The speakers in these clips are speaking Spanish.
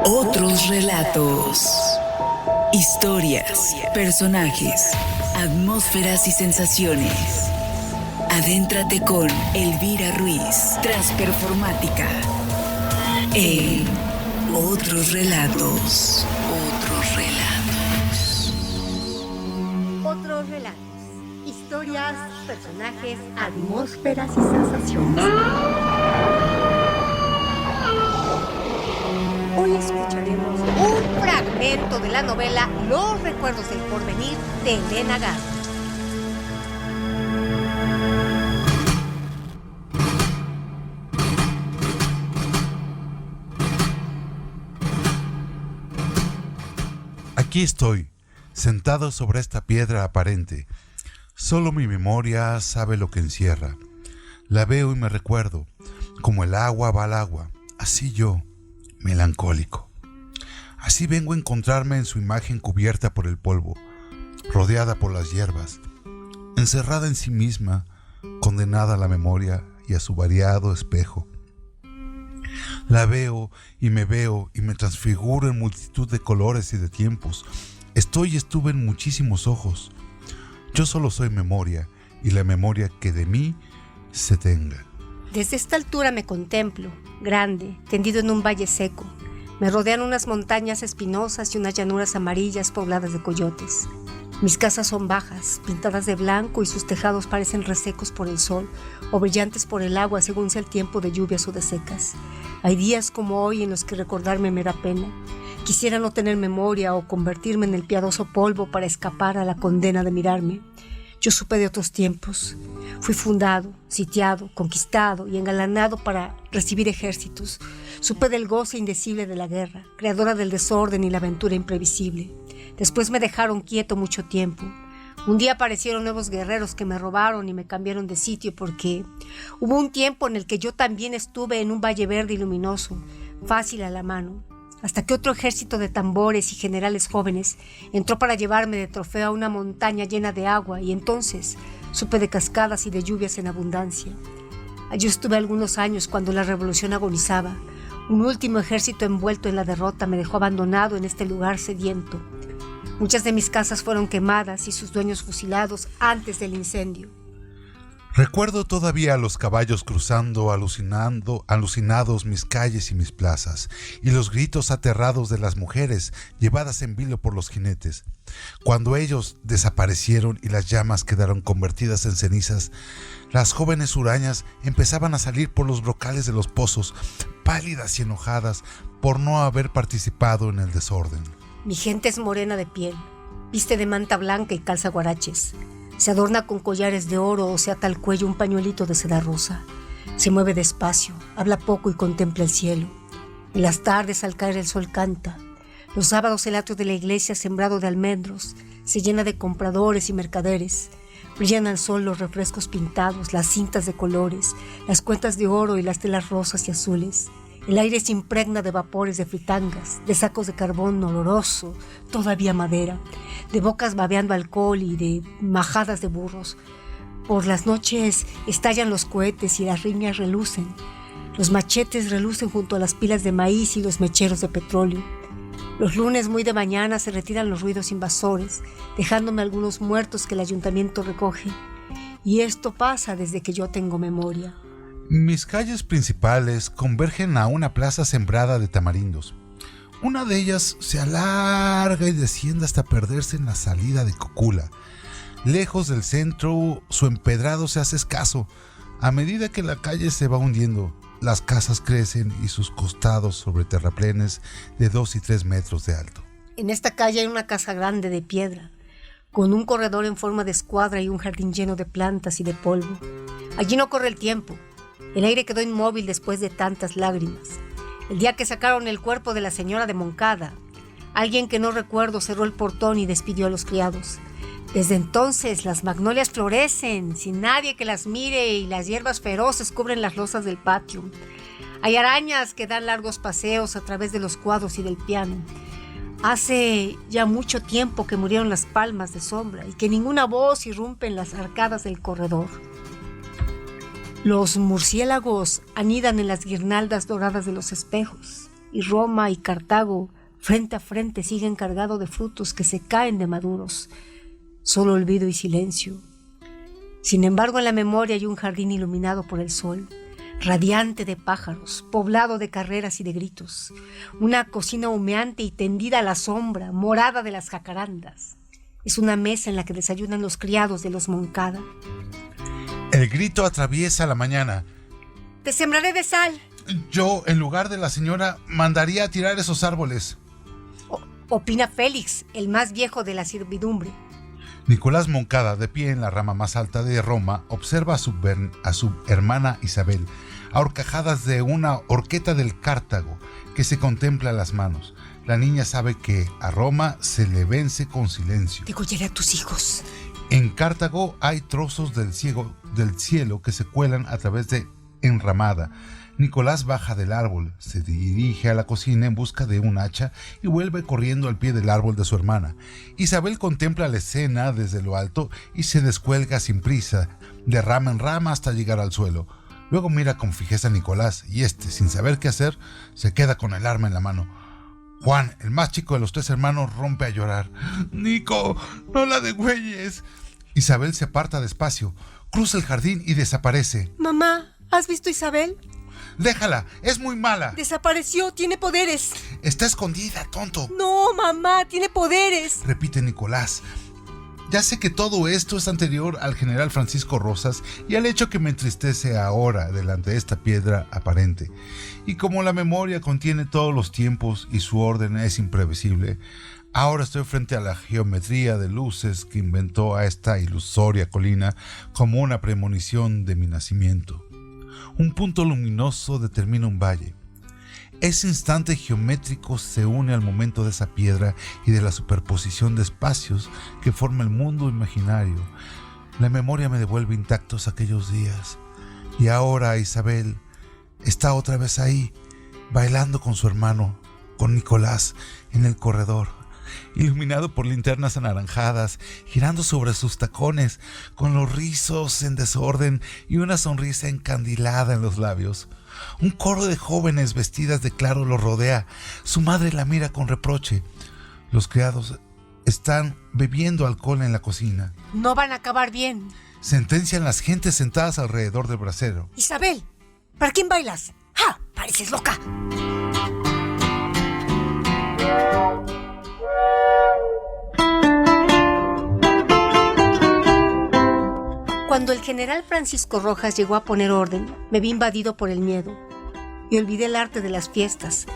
Otros relatos. Historias, personajes, atmósferas y sensaciones. Adéntrate con Elvira Ruiz, Transperformática, en Otros Relatos. Otros Relatos. Otros relatos. Historias, personajes, atmósferas y sensaciones. Hoy escucharemos un fragmento de la novela Los recuerdos del porvenir de Elena Garro. Aquí estoy, sentado sobre esta piedra aparente. Solo mi memoria sabe lo que encierra. La veo y me recuerdo, como el agua va al agua, así yo, melancólico. Así vengo a encontrarme en su imagen cubierta por el polvo, rodeada por las hierbas, encerrada en sí misma, condenada a la memoria y a su variado espejo. La veo y me transfiguro en multitud de colores y de tiempos. Estoy y estuve en muchísimos ojos. Yo solo soy memoria y la memoria que de mí se tenga. Desde esta altura me contemplo, grande, tendido en un valle seco. Me rodean unas montañas espinosas y unas llanuras amarillas pobladas de coyotes. Mis casas son bajas, pintadas de blanco y sus tejados parecen resecos por el sol o brillantes por el agua según sea el tiempo de lluvias o de secas. Hay días como hoy en los que recordarme me da pena. Quisiera no tener memoria o convertirme en el piadoso polvo para escapar a la condena de mirarme. Yo supe de otros tiempos. Fui fundado, sitiado, conquistado y engalanado para recibir ejércitos. Supe del goce indecible de la guerra, creadora del desorden y la aventura imprevisible. Después me dejaron quieto mucho tiempo. Un día aparecieron nuevos guerreros que me robaron y me cambiaron de sitio porque hubo un tiempo en el que yo también estuve en un valle verde y luminoso, fácil a la mano, hasta que otro ejército de tambores y generales jóvenes entró para llevarme de trofeo a una montaña llena de agua y entonces supe de cascadas y de lluvias en abundancia. Allí estuve algunos años cuando la revolución agonizaba. Un último ejército envuelto en la derrota me dejó abandonado en este lugar sediento. Muchas de mis casas fueron quemadas y sus dueños fusilados antes del incendio. Recuerdo todavía a los caballos cruzando, alucinados mis calles y mis plazas, y los gritos aterrados de las mujeres llevadas en vilo por los jinetes. Cuando ellos desaparecieron y las llamas quedaron convertidas en cenizas, las jóvenes hurañas empezaban a salir por los brocales de los pozos, pálidas y enojadas por no haber participado en el desorden. Mi gente es morena de piel, viste de manta blanca y calza guaraches. Se adorna con collares de oro o se ata al cuello un pañuelito de seda rosa. Se mueve despacio, habla poco y contempla el cielo. En las tardes al caer el sol canta. Los sábados el atrio de la iglesia sembrado de almendros se llena de compradores y mercaderes. Brillan al sol los refrescos pintados, las cintas de colores, las cuentas de oro y las telas rosas y azules. El aire se impregna de vapores de fritangas, de sacos de carbón oloroso, todavía madera, de bocas babeando alcohol y de majadas de burros. Por las noches estallan los cohetes y las riñas relucen. Los machetes relucen junto a las pilas de maíz y los mecheros de petróleo. Los lunes muy de mañana se retiran los ruidos invasores, dejándome algunos muertos que el ayuntamiento recoge. Y esto pasa desde que yo tengo memoria. Mis calles principales convergen a una plaza sembrada de tamarindos. Una de ellas se alarga y desciende hasta perderse en la salida de Cocula. Lejos del centro, su empedrado se hace escaso. A medida que la calle se va hundiendo, las casas crecen y sus costados sobre terraplenes de 2 y 3 metros de alto. En esta calle hay una casa grande de piedra, con un corredor en forma de escuadra y un jardín lleno de plantas y de polvo. Allí no corre el tiempo. El aire quedó inmóvil después de tantas lágrimas. El día que sacaron el cuerpo de la señora de Moncada, alguien que no recuerdo cerró el portón y despidió a los criados. Desde entonces las magnolias florecen sin nadie que las mire y las hierbas feroces cubren las losas del patio. Hay arañas que dan largos paseos a través de los cuadros y del piano. Hace ya mucho tiempo que murieron las palmas de sombra y que ninguna voz irrumpe en las arcadas del corredor. Los murciélagos anidan en las guirnaldas doradas de los espejos. y Roma y Cartago, frente a frente, siguen cargados de frutos que se caen de maduros. Solo olvido y silencio. Sin embargo, en la memoria hay un jardín iluminado por el sol, radiante de pájaros, poblado de carreras y de gritos. Una cocina humeante y tendida a la sombra, morada de las jacarandas. Es una mesa en la que desayunan los criados de los Moncada. El grito atraviesa la mañana. Te sembraré de sal. Yo, en lugar de la señora, mandaría a tirar esos árboles. Opina Félix, el más viejo de la servidumbre. Nicolás Moncada, de pie en la rama más alta de Roma, observa a su hermana Isabel, a horcajadas de una horqueta del Cartago, que se contempla a las manos. La niña sabe que a Roma se le vence con silencio. Degollaré a tus hijos. En Cartago hay trozos del cielo que se cuelan a través de enramada. Nicolás baja del árbol, se dirige a la cocina en busca de un hacha y vuelve corriendo al pie del árbol de su hermana. Isabel contempla la escena desde lo alto y se descuelga sin prisa, de rama en rama hasta llegar al suelo. Luego mira con fijeza a Nicolás y sin saber qué hacer, se queda con el arma en la mano. Juan, el más chico de los 3 hermanos, rompe a llorar. ¡Nico, no la degüelles! Isabel se aparta despacio, cruza el jardín y desaparece. Mamá, ¿has visto a Isabel? Déjala, es muy mala. Desapareció, tiene poderes. Está escondida, tonto. No, mamá, tiene poderes. Repite Nicolás. Ya sé que todo esto es anterior al general Francisco Rosas y al hecho que me entristece ahora delante de esta piedra aparente. Y como la memoria contiene todos los tiempos y su orden es imprevisible, ahora estoy frente a la geometría de luces que inventó a esta ilusoria colina como una premonición de mi nacimiento. Un punto luminoso determina un valle. Ese instante geométrico se une al momento de esa piedra y de la superposición de espacios que forma el mundo imaginario. La memoria me devuelve intactos aquellos días. Y ahora Isabel está otra vez ahí, bailando con su hermano, con Nicolás, en el corredor, iluminado por linternas anaranjadas, girando sobre sus tacones, con los rizos en desorden y una sonrisa encandilada en los labios. Un coro de jóvenes vestidas de claro lo rodea. Su madre la mira con reproche. Los criados están bebiendo alcohol en la cocina. No van a acabar bien. Sentencian las gentes sentadas alrededor del brasero. Isabel, ¿para quién bailas? ¡Ja! ¡Pareces loca! Cuando el general Francisco Rojas llegó a poner orden, me vi invadido por el miedo y olvidé el arte de las fiestas.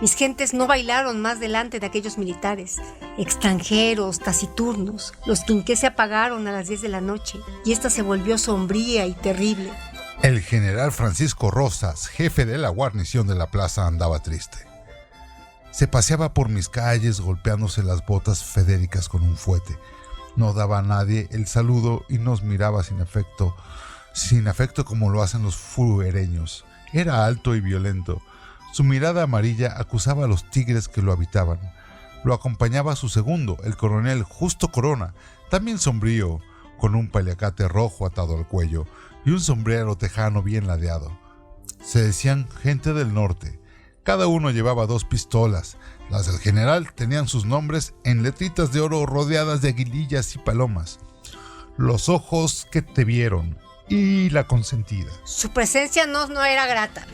Mis gentes no bailaron más delante de aquellos militares, extranjeros, taciturnos. Los quinqués se apagaron a las 10 de la noche y esta se volvió sombría y terrible. El general Francisco Rosas, jefe de la guarnición de la plaza, andaba triste. Se paseaba por mis calles golpeándose las botas fedéricas con un fuete. No daba a nadie el saludo y nos miraba sin afecto como lo hacen los fuereños. Era alto y violento. Su mirada amarilla acusaba a los tigres que lo habitaban. Lo acompañaba su segundo, el coronel Justo Corona, también sombrío, con un paliacate rojo atado al cuello y un sombrero tejano bien ladeado. Se decían gente del norte. Cada uno llevaba 2 pistolas. Las del general tenían sus nombres en letritas de oro rodeadas de aguilillas y palomas. Los ojos que te vieron y la consentida. Su presencia no era grata.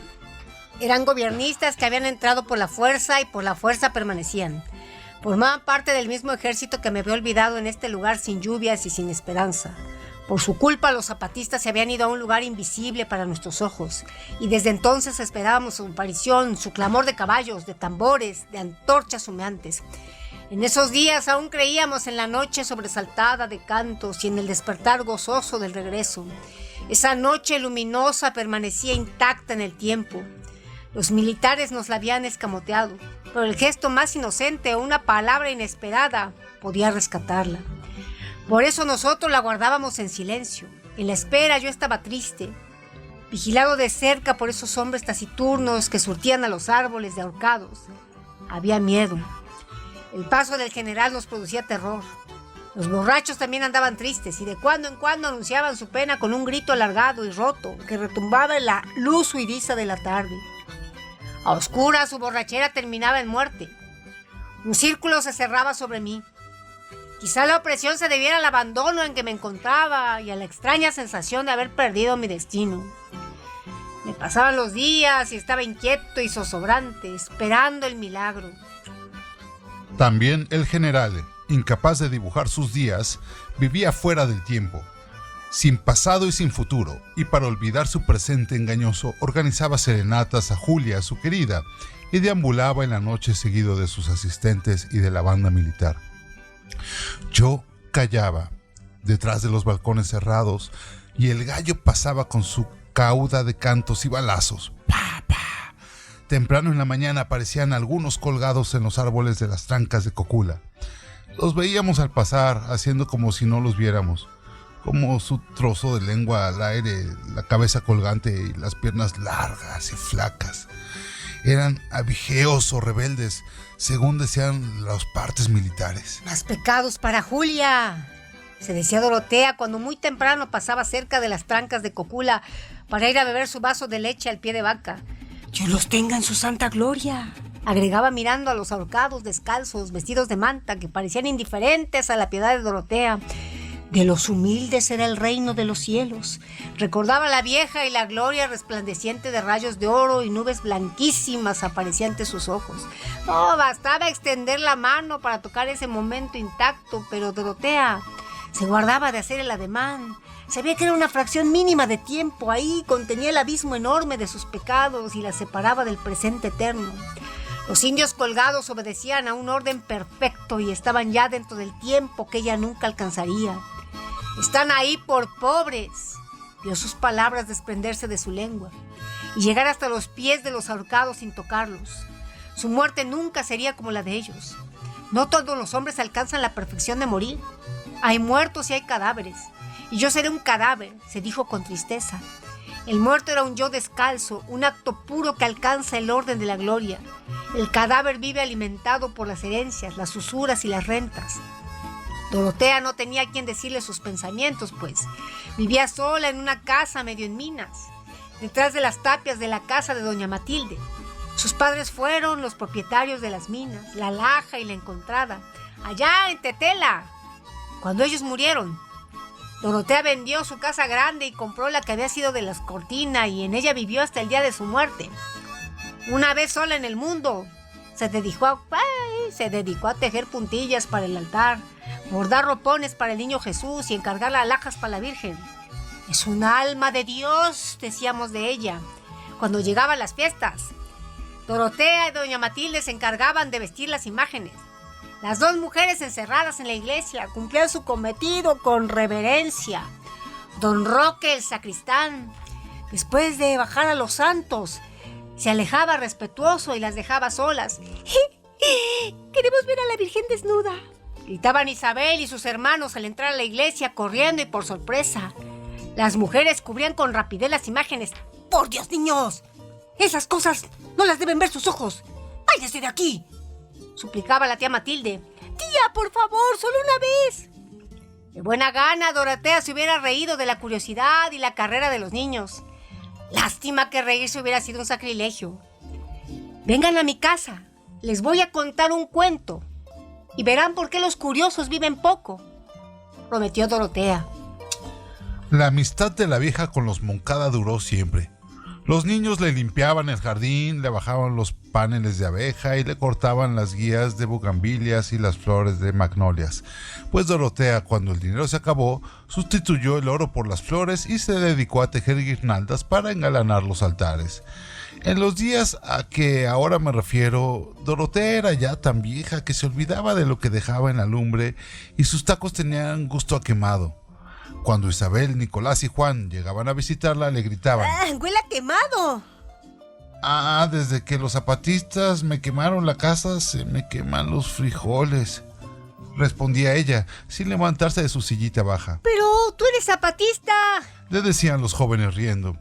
Eran gobiernistas que habían entrado por la fuerza y por la fuerza permanecían. Formaban parte del mismo ejército que me había olvidado en este lugar sin lluvias y sin esperanza. Por su culpa, los zapatistas se habían ido a un lugar invisible para nuestros ojos, y desde entonces esperábamos su aparición, su clamor de caballos, de tambores, de antorchas humeantes. En esos días aún creíamos en la noche sobresaltada de cantos y en el despertar gozoso del regreso. Esa noche luminosa permanecía intacta en el tiempo. Los militares nos la habían escamoteado, pero el gesto más inocente o una palabra inesperada podía rescatarla. Por eso nosotros la guardábamos en silencio. En la espera yo estaba triste, vigilado de cerca por esos hombres taciturnos que surtían a los árboles de ahorcados. Había miedo. El paso del general nos producía terror. Los borrachos también andaban tristes y de cuando en cuando anunciaban su pena con un grito alargado y roto que retumbaba en la luz huidiza de la tarde. A oscuras su borrachera terminaba en muerte. Un círculo se cerraba sobre mí. Quizá la opresión se debiera al abandono en que me encontraba y a la extraña sensación de haber perdido mi destino. Me pasaban los días y estaba inquieto y zozobrante, esperando el milagro. También el general, incapaz de dibujar sus días, vivía fuera del tiempo, sin pasado y sin futuro, y para olvidar su presente engañoso, organizaba serenatas a Julia, su querida, y deambulaba en la noche seguido de sus asistentes y de la banda militar. Yo callaba, detrás de los balcones cerrados, y el gallo pasaba con su cauda de cantos y balazos. ¡Pa, pa! Temprano en la mañana aparecían algunos colgados en los árboles de las trancas de Cocula. Los veíamos al pasar, haciendo como si no los viéramos, como su trozo de lengua al aire, la cabeza colgante y las piernas largas y flacas. Eran abigeos o rebeldes, según decían los partes militares. ¡Más pecados para Julia!, se decía Dorotea cuando muy temprano pasaba cerca de las trancas de Cocula para ir a beber su vaso de leche al pie de vaca. ¡Dios los tenga en su santa gloria!, agregaba mirando a los ahorcados descalzos, vestidos de manta, que parecían indiferentes a la piedad de Dorotea. De los humildes era el reino de los cielos. Recordaba la vieja y la gloria resplandeciente de rayos de oro y nubes blanquísimas aparecían ante sus ojos. No, bastaba extender la mano para tocar ese momento intacto, pero Dorotea se guardaba de hacer el ademán. Sabía que era una fracción mínima de tiempo. Ahí contenía el abismo enorme de sus pecados y la separaba del presente eterno. Los indios colgados obedecían a un orden perfecto y estaban ya dentro del tiempo que ella nunca alcanzaría. Están ahí por pobres, vio sus palabras desprenderse de su lengua y llegar hasta los pies de los ahorcados sin tocarlos. Su muerte nunca sería como la de ellos. No todos los hombres alcanzan la perfección de morir. Hay muertos y hay cadáveres, y yo seré un cadáver, se dijo con tristeza. El muerto era un yo descalzo, un acto puro que alcanza el orden de la gloria. El cadáver vive alimentado por las herencias, las usuras y las rentas. Dorotea no tenía a quien decirle sus pensamientos, pues vivía sola en una casa medio en minas, detrás de las tapias de la casa de doña Matilde. Sus padres fueron los propietarios de las minas, la Laja y la Encontrada, allá en Tetela. Cuando ellos murieron, Dorotea vendió su casa grande y compró la que había sido de las Cortina, y en ella vivió hasta el día de su muerte. Una vez sola en el mundo, se dedicó a tejer puntillas para el altar, bordar ropones para el niño Jesús y encargar alhajas para la Virgen. Es un alma de Dios, decíamos de ella. Cuando llegaban las fiestas, Dorotea y doña Matilde se encargaban de vestir las imágenes. Las dos mujeres encerradas en la iglesia cumplían su cometido con reverencia. Don Roque, el sacristán, después de bajar a los santos, se alejaba respetuoso y las dejaba solas. ¡Queremos ver a la Virgen desnuda!, gritaban Isabel y sus hermanos al entrar a la iglesia corriendo y por sorpresa. Las mujeres cubrían con rapidez las imágenes. ¡Por Dios, niños! ¡Esas cosas no las deben ver sus ojos! ¡Váyase de aquí!, suplicaba la tía Matilde. ¡Tía, por favor, solo una vez! De buena gana, Dorotea se hubiera reído de la curiosidad y la carrera de los niños. Lástima que reírse hubiera sido un sacrilegio. Vengan a mi casa, les voy a contar un cuento y verán por qué los curiosos viven poco, prometió Dorotea. La amistad de la vieja con los Moncada duró siempre. Los niños le limpiaban el jardín, le bajaban los paneles de abeja y le cortaban las guías de bugambilias y las flores de magnolias. Pues Dorotea, cuando el dinero se acabó, sustituyó el oro por las flores y se dedicó a tejer guirnaldas para engalanar los altares. En los días a que ahora me refiero, Dorotea era ya tan vieja que se olvidaba de lo que dejaba en la lumbre y sus tacos tenían gusto a quemado. Cuando Isabel, Nicolás y Juan llegaban a visitarla, le gritaban: ¡Huele a quemado! Desde que los zapatistas me quemaron la casa, se me queman los frijoles, respondía ella, sin levantarse de su sillita baja. ¡Pero tú eres zapatista!, le decían los jóvenes riendo.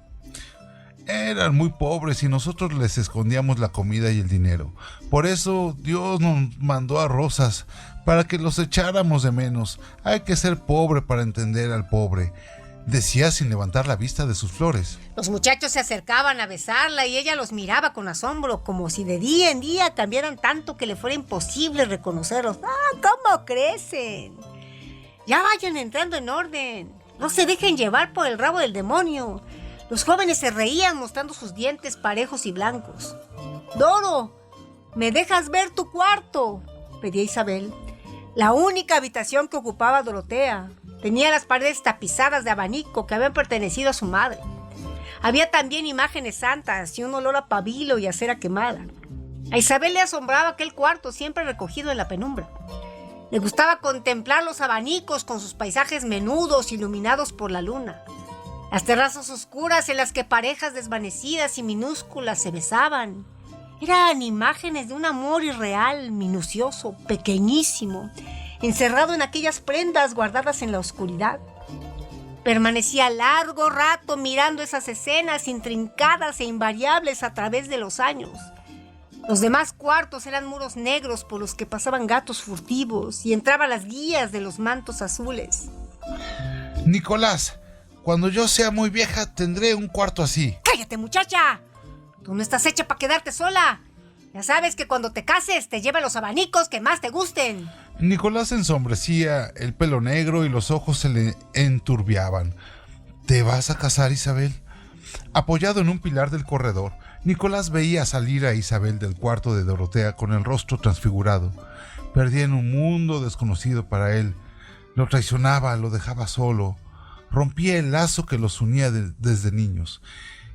Eran muy pobres y nosotros les escondíamos la comida y el dinero. Por eso Dios nos mandó a Rosas, para que los echáramos de menos. Hay que ser pobre para entender al pobre. decía sin levantar la vista de sus flores. Los muchachos se acercaban a besarla y ella los miraba con asombro, como si de día en día cambiaran tanto que le fuera imposible reconocerlos. ¡Ah, cómo crecen! Ya vayan entrando en orden. No se dejen llevar por el rabo del demonio. Los jóvenes se reían mostrando sus dientes parejos y blancos. Doro, ¿me dejas ver tu cuarto?, pedía Isabel. La única habitación que ocupaba Dorotea. Tenía las paredes tapizadas de abanico que habían pertenecido a su madre. Había también imágenes santas y un olor a pabilo y a cera quemada. A Isabel le asombraba aquel cuarto siempre recogido en la penumbra. Le gustaba contemplar los abanicos con sus paisajes menudos iluminados por la luna. Las terrazas oscuras en las que parejas desvanecidas y minúsculas se besaban. Eran imágenes de un amor irreal, minucioso, pequeñísimo, encerrado en aquellas prendas guardadas en la oscuridad. Permanecía largo rato mirando esas escenas intrincadas e invariables a través de los años. Los demás cuartos eran muros negros por los que pasaban gatos furtivos y entraban las guías de los mantos azules. Nicolás, cuando yo sea muy vieja tendré un cuarto así. ¡Cállate, muchacha! Tú no estás hecha para quedarte sola. Ya sabes que cuando te cases te lleva los abanicos que más te gusten. Nicolás se ensombrecía, el pelo negro y los ojos se le enturbiaban. ¿Te vas a casar, Isabel? Apoyado en un pilar del corredor, Nicolás veía salir a Isabel del cuarto de Dorotea con el rostro transfigurado. Perdía en un mundo desconocido para él. Lo traicionaba, lo dejaba solo. Rompía el lazo que los unía desde niños.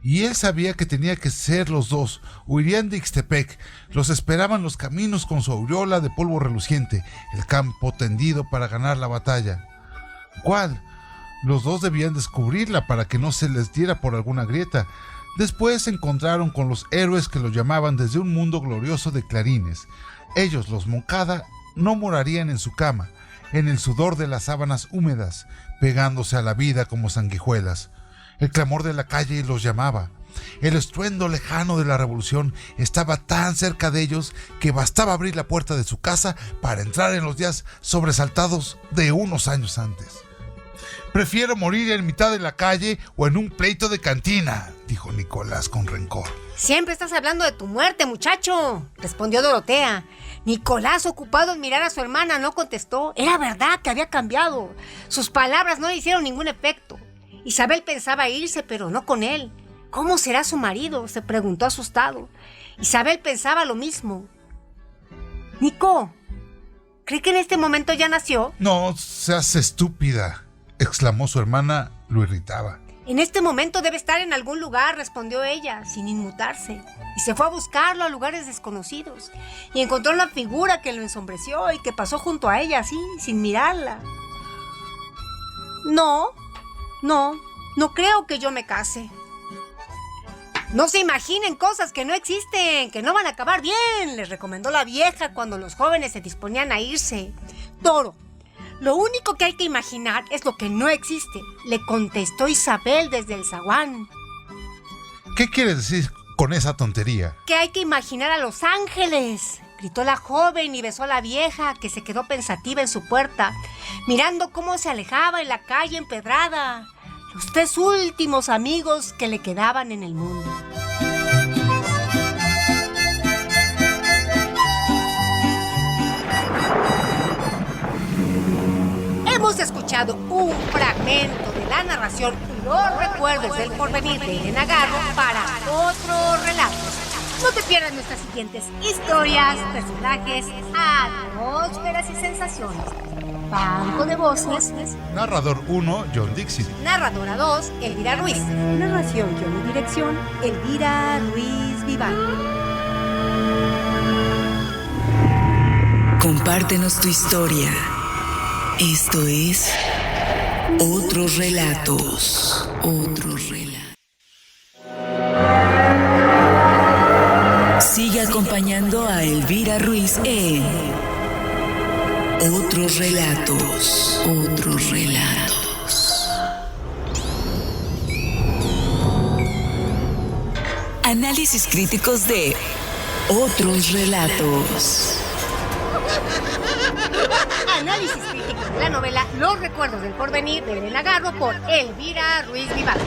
Y él sabía que tenía que ser los dos. Huirían de Ixtepec. Los esperaban los caminos con su aureola de polvo reluciente, el campo tendido para ganar la batalla. ¿Cuál? Los dos debían descubrirla para que no se les diera por alguna grieta. Después se encontraron con los héroes que los llamaban desde un mundo glorioso de clarines. Ellos, los Moncada, no morarían en su cama, en el sudor de las sábanas húmedas, pegándose a la vida como sanguijuelas. El clamor de la calle los llamaba. El estruendo lejano de la revolución estaba tan cerca de ellos que bastaba abrir la puerta de su casa para entrar en los días sobresaltados de unos años antes. «Prefiero morir en mitad de la calle o en un pleito de cantina», dijo Nicolás con rencor. «Siempre estás hablando de tu muerte, muchacho», respondió Dorotea. Nicolás, ocupado en mirar a su hermana, no contestó. Era verdad que había cambiado. Sus palabras no le hicieron ningún efecto. Isabel pensaba irse, pero no con él. ¿Cómo será su marido?, se preguntó asustado. Isabel pensaba lo mismo. «Nico, ¿cree que en este momento ya nació?» «No seas estúpida», exclamó su hermana, lo irritaba. «En este momento debe estar en algún lugar», respondió ella, sin inmutarse. Y se fue a buscarlo a lugares desconocidos. Y encontró una figura que lo ensombreció y que pasó junto a ella así, sin mirarla. No creo que yo me case». «No se imaginen cosas que no existen, que no van a acabar bien», les recomendó la vieja cuando los jóvenes se disponían a irse. «Doro, lo único que hay que imaginar es lo que no existe», le contestó Isabel desde el zaguán. «¿Qué quieres decir con esa tontería?» «Que hay que imaginar a los ángeles», gritó la joven y besó a la vieja, que se quedó pensativa en su puerta, mirando cómo se alejaba en la calle empedrada, los 3 últimos amigos que le quedaban en el mundo. Hemos escuchado un fragmento de la narración Los recuerdos del porvenir de Elena Garro para otro relato. No te pierdas nuestras siguientes historias, personajes, atmósferas y sensaciones. Banco de voces. Narrador 1, John Dixit. Narradora 2, Elvira Ruiz. Narración, guión y dirección, Elvira Ruiz Viván. Compártenos tu historia. Esto es Otros Relatos. Otros Relatos. Sigue acompañando a Elvira Ruiz en Otros Relatos. Otros Relatos. Análisis críticos de Otros Relatos. Análisis crítico de la novela Los recuerdos del porvenir de Elena Garro por Elvira Ruiz Vivanco.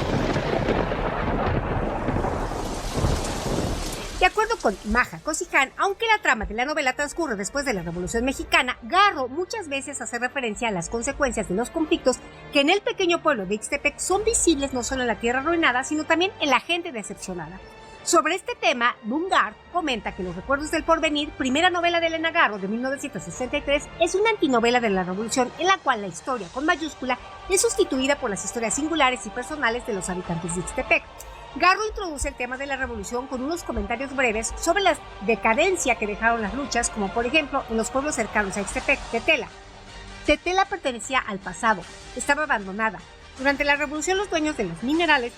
De acuerdo con Maja Cosiján, aunque la trama de la novela transcurre después de la Revolución Mexicana, Garro muchas veces hace referencia a las consecuencias de los conflictos que en el pequeño pueblo de Ixtepec son visibles no solo en la tierra arruinada, sino también en la gente decepcionada. Sobre este tema, Bungard comenta que Los recuerdos del porvenir, primera novela de Elena Garro de 1963, es una antinovela de la Revolución en la cual la historia con mayúscula es sustituida por las historias singulares y personales de los habitantes de Ixtepec. Garro introduce el tema de la revolución con unos comentarios breves sobre la decadencia que dejaron las luchas, como por ejemplo en los pueblos cercanos a Ixtepec, Tetela. Tetela pertenecía al pasado, estaba abandonada. Durante la revolución los dueños de los minerales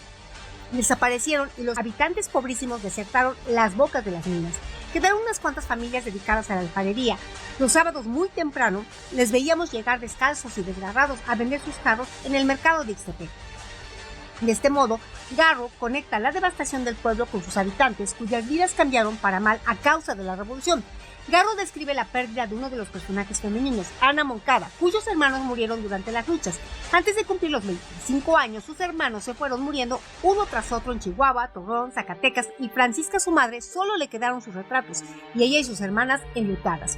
desaparecieron y los habitantes pobrísimos desertaron las bocas de las minas. Quedaron unas cuantas familias dedicadas a la alfarería. Los sábados muy temprano les veíamos llegar descalzos y desgarrados a vender sus carros en el mercado de Ixtepec. De este modo, Garro conecta la devastación del pueblo con sus habitantes, cuyas vidas cambiaron para mal a causa de la revolución. Garro describe la pérdida de uno de los personajes femeninos, Ana Moncada, cuyos hermanos murieron durante las luchas. Antes de cumplir los 25 años, sus hermanos se fueron muriendo uno tras otro en Chihuahua, Torreón, Zacatecas, y Francisca, su madre, solo le quedaron sus retratos, y ella y sus hermanas enlutadas.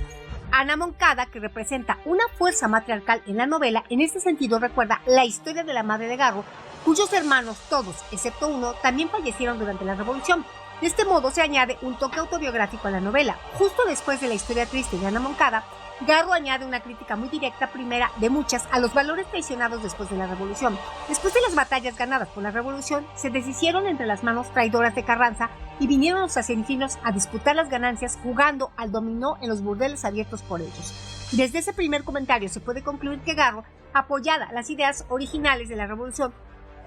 Ana Moncada, que representa una fuerza matriarcal en la novela, en este sentido recuerda la historia de la madre de Garro, cuyos hermanos, todos excepto uno, también fallecieron durante la revolución. De este modo se añade un toque autobiográfico a la novela. Justo después de la historia triste de Ana Moncada, Garro añade una crítica muy directa, primera de muchas, a los valores traicionados después de la revolución. Después de las batallas ganadas por la revolución, se deshicieron entre las manos traidoras de Carranza y vinieron los asentinos a disputar las ganancias jugando al dominó en los burdeles abiertos por ellos. Desde ese primer comentario se puede concluir que Garro apoyaba las ideas originales de la revolución,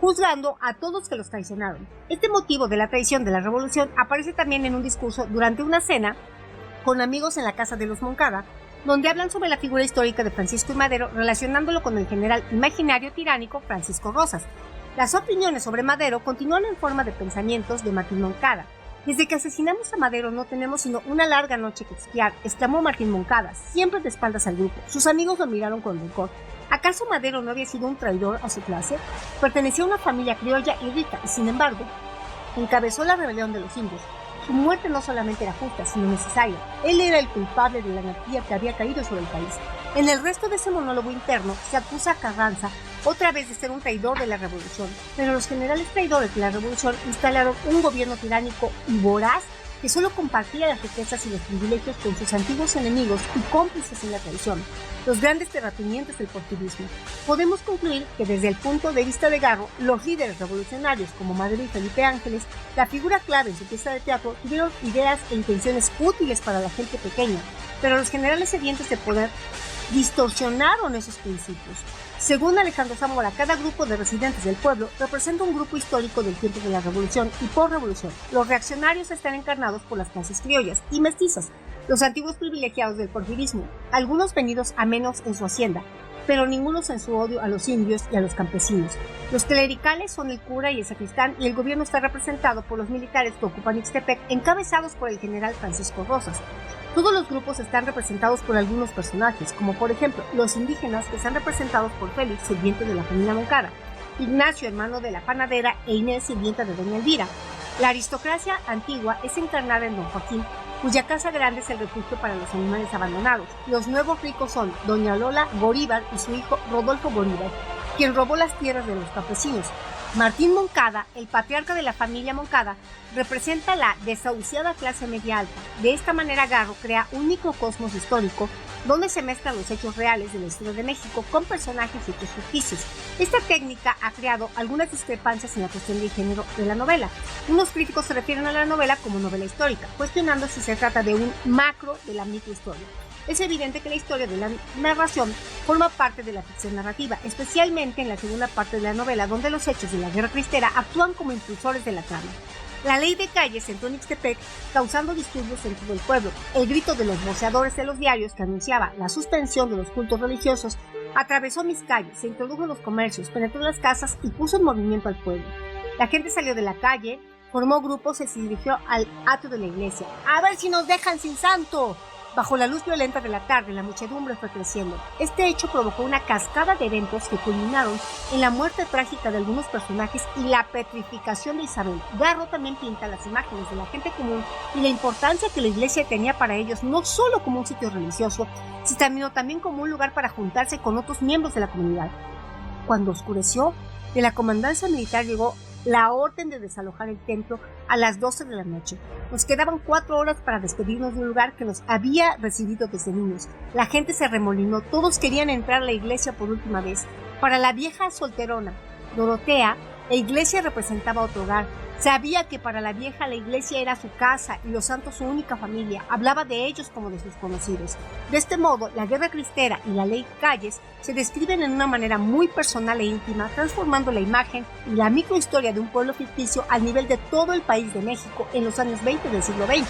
juzgando a todos que los traicionaron. Este motivo de la traición de la revolución aparece también en un discurso durante una cena con amigos en la casa de los Moncada, donde hablan sobre la figura histórica de Francisco I. Madero, relacionándolo con el general imaginario tiránico Francisco Rosas. Las opiniones sobre Madero continúan en forma de pensamientos de Martín Moncada. Desde que asesinamos a Madero no tenemos sino una larga noche que expiar, exclamó Martín Moncada, siempre de espaldas al grupo. Sus amigos lo miraron con rencor. ¿Acaso Madero no había sido un traidor a su clase? Pertenecía a una familia criolla y rica, y sin embargo, encabezó la rebelión de los indios. Su muerte no solamente era justa, sino necesaria. Él era el culpable de la anarquía que había caído sobre el país. En el resto de ese monólogo interno se acusa a Carranza otra vez de ser un traidor de la revolución, pero los generales traidores de la revolución instalaron un gobierno tiránico y voraz que solo compartía las riquezas y los privilegios con sus antiguos enemigos y cómplices en la traición, los grandes terratenientes del porfirismo. Podemos concluir que desde el punto de vista de Garro, los líderes revolucionarios como Madero y Felipe Ángeles, la figura clave en su pieza de teatro, tuvieron ideas e intenciones útiles para la gente pequeña, pero los generales sedientos de poder distorsionaron esos principios. Según Alejandro Zamora, cada grupo de residentes del pueblo representa un grupo histórico del tiempo de la revolución y post-revolución. Los reaccionarios están encarnados por las clases criollas y mestizas, los antiguos privilegiados del porfirismo, algunos venidos a menos en su hacienda, pero ninguno en su odio a los indios y a los campesinos. Los clericales son el cura y el sacristán, y el gobierno está representado por los militares que ocupan Ixtepec, encabezados por el general Francisco Rosas. Todos los grupos están representados por algunos personajes, como por ejemplo los indígenas, que están representados por Félix, sirviente de la familia Moncada, Ignacio, hermano de la panadera, e Inés, sirvienta de doña Elvira. La aristocracia antigua es encarnada en don Joaquín, cuya casa grande es el refugio para los animales abandonados. Los nuevos ricos son doña Lola Goríbar y su hijo Rodolfo Goríbar, quien robó las tierras de los campesinos. Martín Moncada, el patriarca de la familia Moncada, representa la desahuciada clase media alta. De esta manera Garro crea un microcosmos histórico donde se mezclan los hechos reales de la historia de México con personajes y hechos ficticios. Esta técnica ha creado algunas discrepancias en la cuestión del género de la novela. Unos críticos se refieren a la novela como novela histórica, cuestionando si se trata de un macro de la microhistoria. Es evidente que la historia de la narración forma parte de la ficción narrativa, especialmente en la segunda parte de la novela, donde los hechos de la Guerra Cristera actúan como impulsores de la trama. La ley de calles entró en Ixtepec, causando disturbios en todo el pueblo. El grito de los voceadores de los diarios, que anunciaba la suspensión de los cultos religiosos, atravesó mis calles, se introdujo en los comercios, penetró las casas y puso en movimiento al pueblo. La gente salió de la calle, formó grupos y se dirigió al atrio de la iglesia. ¡A ver si nos dejan sin santo!, Bajo la luz violenta de la tarde, la muchedumbre fue creciendo. Este hecho provocó una cascada de eventos que culminaron en la muerte trágica de algunos personajes y la petrificación de Isabel. Garro también pinta las imágenes de la gente común y la importancia que la iglesia tenía para ellos, no solo como un sitio religioso, sino también como un lugar para juntarse con otros miembros de la comunidad. Cuando oscureció, de la comandancia militar llegó la orden de desalojar el templo a las 12 de la noche. Nos quedaban 4 horas para despedirnos de un lugar que nos había recibido desde niños. La gente se remolinó, todos querían entrar a la iglesia por última vez. Para la vieja solterona, Dorotea, la iglesia representaba otro hogar. Sabía que para la vieja la iglesia era su casa y los santos su única familia. Hablaba de ellos como de sus conocidos. De este modo, la guerra cristera y la ley Calles se describen en una manera muy personal e íntima, transformando la imagen y la microhistoria de un pueblo ficticio al nivel de todo el país de México en los años 20 del siglo XX.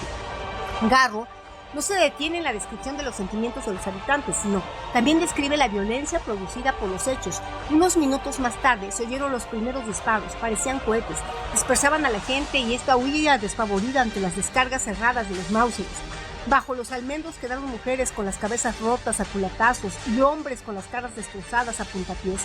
Garro no se detiene en la descripción de los sentimientos de los habitantes, sino también describe la violencia producida por los hechos. Unos minutos más tarde se oyeron los primeros disparos, parecían cohetes, dispersaban a la gente y esta huía despavorida ante las descargas cerradas de los Mausers. Bajo los almendros quedaron mujeres con las cabezas rotas a culatazos y hombres con las caras destrozadas a puntapiés.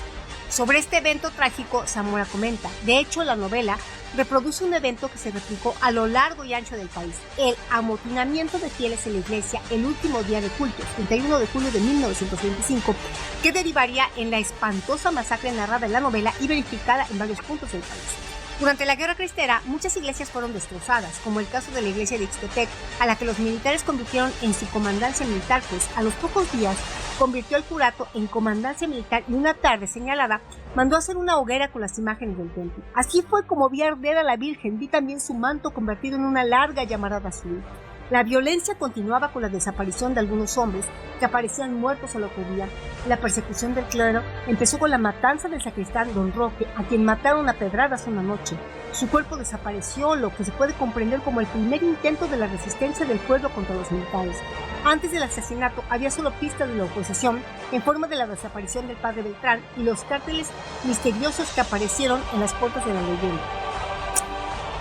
Sobre este evento trágico, Zamora comenta: de hecho, la novela reproduce un evento que se replicó a lo largo y ancho del país: el amotinamiento de fieles en la iglesia el último día de culto, 31 de julio de 1925, que derivaría en la espantosa masacre narrada en la novela y verificada en varios puntos del país. Durante la guerra cristera, muchas iglesias fueron destrozadas, como el caso de la iglesia de Ixtepec, a la que los militares convirtieron en su comandancia militar, pues a los pocos días convirtió al curato en comandancia militar y una tarde señalada mandó hacer una hoguera con las imágenes del templo. Así fue como vi arder a la Virgen, vi también su manto convertido en una larga llamarada azul. La violencia continuaba con la desaparición de algunos hombres que aparecían muertos al otro día. La persecución del clero empezó con la matanza del sacristán Don Roque, a quien mataron a pedradas una noche. Su cuerpo desapareció, lo que se puede comprender como el primer intento de la resistencia del pueblo contra los militares. Antes del asesinato había solo pistas de la oposición en forma de la desaparición del padre Beltrán y los cárteles misteriosos que aparecieron en las puertas de la leyenda.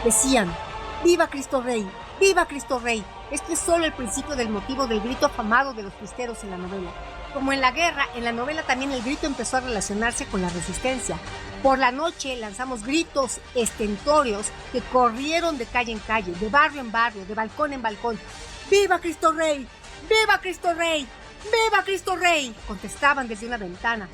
Decían: ¡Viva Cristo Rey! ¡Viva Cristo Rey! Este es solo el principio del motivo del grito afamado de los cristeros en la novela. Como en la guerra, en la novela también el grito empezó a relacionarse con la resistencia. Por la noche lanzamos gritos estentóreos que corrieron de calle en calle, de barrio en barrio, de balcón en balcón. ¡Viva Cristo Rey! ¡Viva Cristo Rey! ¡Viva Cristo Rey!, contestaban desde una ventana.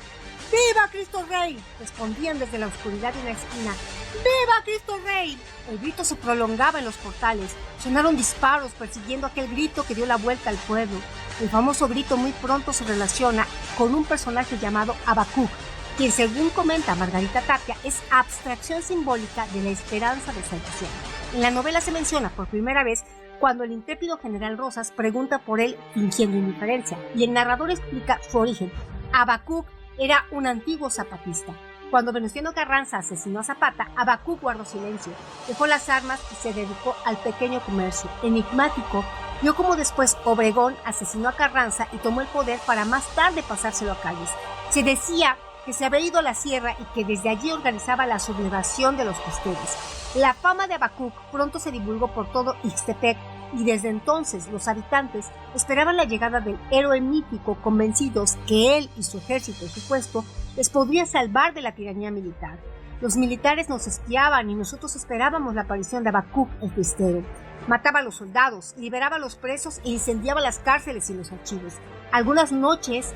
¡Viva Cristo Rey!, respondían desde la oscuridad de una esquina. ¡Viva Cristo Rey! El grito se prolongaba en los portales. Sonaron disparos persiguiendo aquel grito que dio la vuelta al pueblo. El famoso grito muy pronto se relaciona con un personaje llamado Habacuc, quien, según comenta Margarita Tapia, es abstracción simbólica de la esperanza de salvación. En la novela se menciona por primera vez cuando el intrépido general Rosas pregunta por él fingiendo indiferencia, y el narrador explica su origen. Habacuc era un antiguo zapatista. Cuando Venustiano Carranza asesinó a Zapata, Habacuc guardó silencio, dejó las armas y se dedicó al pequeño comercio. Enigmático, vio como después Obregón asesinó a Carranza y tomó el poder para más tarde pasárselo a Calles. Se decía que se había ido a la sierra y que desde allí organizaba la sublevación de los cristeros. La fama de Habacuc pronto se divulgó por todo Ixtepec, y desde entonces los habitantes esperaban la llegada del héroe mítico, convencidos que él y su ejército supuesto les podría salvar de la tiranía militar. Los militares nos espiaban y nosotros esperábamos la aparición de Habacuc el cristero. Mataba a los soldados, liberaba a los presos e incendiaba las cárceles y los archivos. Algunas noches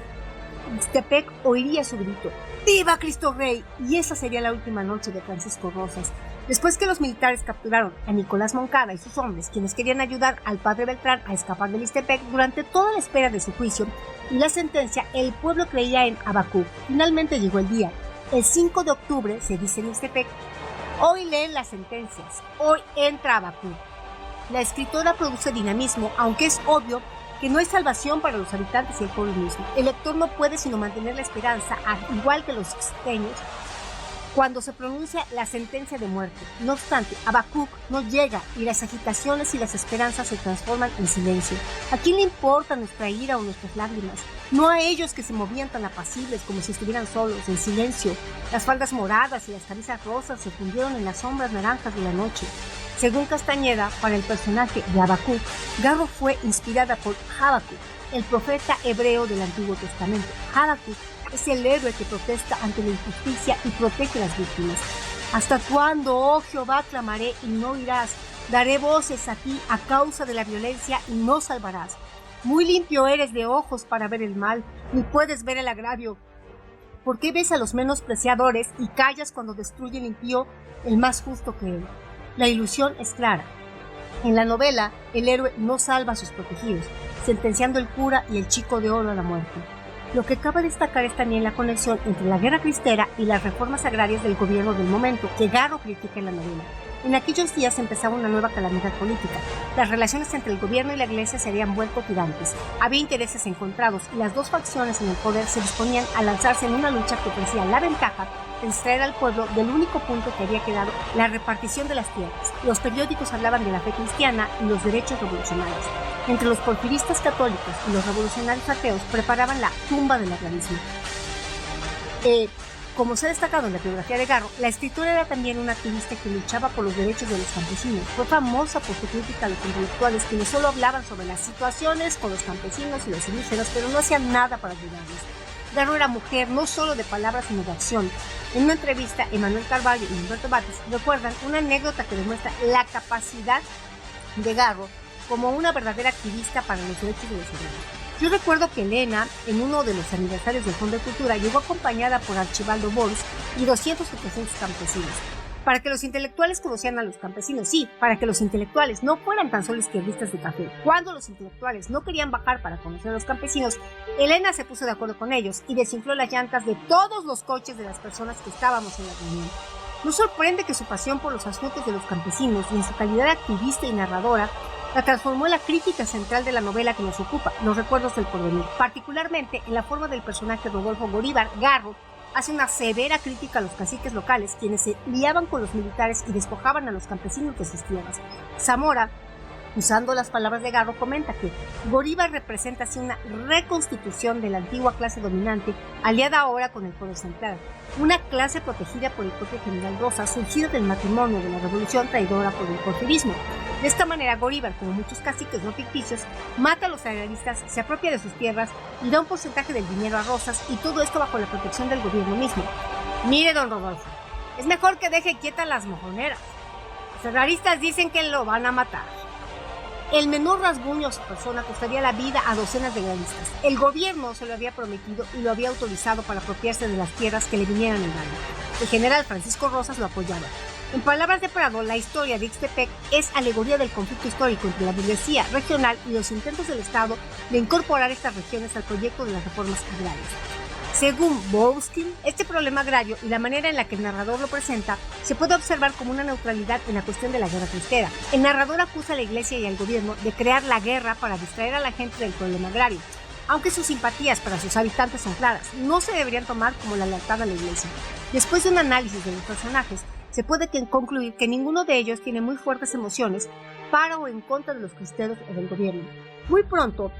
Ixtepec oiría su grito: ¡Viva Cristo Rey! Y esa sería la última noche de Francisco Rosas. Después que los militares capturaron a Nicolás Moncada y sus hombres, quienes querían ayudar al padre Beltrán a escapar del Ixtepec, durante toda la espera de su juicio y la sentencia, el pueblo creía en Habacuc. Finalmente llegó el día. El 5 de octubre, se dice en Ixtepec: hoy leen las sentencias, hoy entra Habacuc. La escritora produce dinamismo, aunque es obvio que no hay salvación para los habitantes y el pueblo mismo. El lector no puede sino mantener la esperanza, al igual que los ixteños, cuando se pronuncia la sentencia de muerte. No obstante, Habacuc no llega y las agitaciones y las esperanzas se transforman en silencio. ¿A quién le importa nuestra ira o nuestras lágrimas? No a ellos que se movían tan apacibles como si estuvieran solos, en silencio. Las faldas moradas y las camisas rosas se fundieron en las sombras naranjas de la noche. Según Castañeda, para el personaje de Habacuc, Garro fue inspirada por Habacuc, el profeta hebreo del Antiguo Testamento. Habacuc es el héroe que protesta ante la injusticia y protege a las víctimas. ¿Hasta cuándo, oh Jehová, clamaré y no oirás? Daré voces a ti a causa de la violencia y no salvarás. Muy limpio eres de ojos para ver el mal, ni puedes ver el agravio. ¿Por qué ves a los menospreciadores y callas cuando destruye el impío, el más justo que él? La ilusión es clara. En la novela, el héroe no salva a sus protegidos, sentenciando el cura y el chico de oro a la muerte. Lo que cabe destacar es también la conexión entre la guerra cristera y las reformas agrarias del gobierno del momento, que Garro critica en la novela. En aquellos días empezaba una nueva calamidad política. Las relaciones entre el gobierno y la iglesia se habían vuelto tirantes. Había intereses encontrados y las dos facciones en el poder se disponían a lanzarse en una lucha que ofrecía la ventaja de distraer al pueblo del único punto que había quedado, la repartición de las tierras. Los periódicos hablaban de la fe cristiana y los derechos revolucionarios. Entre los porfiristas católicos y los revolucionarios ateos preparaban la tumba del agrarismo. Como se ha destacado en la biografía de Garro, la escritora era también una activista que luchaba por los derechos de los campesinos. Fue famosa por su crítica a los intelectuales, quienes solo hablaban sobre las situaciones con los campesinos y los indígenas, pero no hacían nada para ayudarlos. Garro era mujer no solo de palabras, sino de acción. En una entrevista, Emanuel Carballo y Humberto Bates recuerdan una anécdota que demuestra la capacidad de Garro como una verdadera activista para los derechos de los obreros. Yo recuerdo que Elena, en uno de los aniversarios del Fondo de Cultura, llegó acompañada por Archibaldo Bols y 200 o 300 campesinos. Para que los intelectuales conocieran a los campesinos, sí, para que los intelectuales no fueran tan solo izquierdistas de café. Cuando los intelectuales no querían bajar para conocer a los campesinos, Elena se puso de acuerdo con ellos y desinfló las llantas de todos los coches de las personas que estábamos en la reunión. No sorprende que su pasión por los asuntos de los campesinos y en su calidad de activista y narradora la transformó en la crítica central de la novela que nos ocupa, Los recuerdos del porvenir. Particularmente en la forma del personaje Rodolfo Goríbar, Garro hace una severa crítica a los caciques locales, quienes se liaban con los militares y despojaban a los campesinos de sus tierras. Zamora, usando las palabras de Garro, comenta que Goríbar representa así una reconstitución de la antigua clase dominante, aliada ahora con el poder central. Una clase protegida por el propio general Rosas, surgida del matrimonio de la revolución traidora por el porfirismo. De esta manera, Goríbar, como muchos caciques no ficticios, mata a los agraristas, se apropia de sus tierras y da un porcentaje del dinero a Rosas, y todo esto bajo la protección del gobierno mismo. Mire, don Rodolfo, es mejor que deje quietas las mojoneras. Los agraristas dicen que lo van a matar. El menor rasguño a su persona costaría la vida a docenas de agraristas. El gobierno se lo había prometido y lo había autorizado para apropiarse de las tierras que le vinieran en gana. El general Francisco Rosas lo apoyaba. En palabras de Prado, la historia de Ixtepec es alegoría del conflicto histórico entre la burguesía regional y los intentos del Estado de incorporar estas regiones al proyecto de las reformas agrarias. Según Bowskin, este problema agrario y la manera en la que el narrador lo presenta se puede observar como una neutralidad en la cuestión de la guerra cristera. El narrador acusa a la iglesia y al gobierno de crear la guerra para distraer a la gente del problema agrario. Aunque sus simpatías para sus habitantes son claras, no se deberían tomar como la lealtad a la iglesia. Después de un análisis de los personajes, se puede concluir que ninguno de ellos tiene muy fuertes emociones para o en contra de los cristeros o del gobierno. Muy pronto,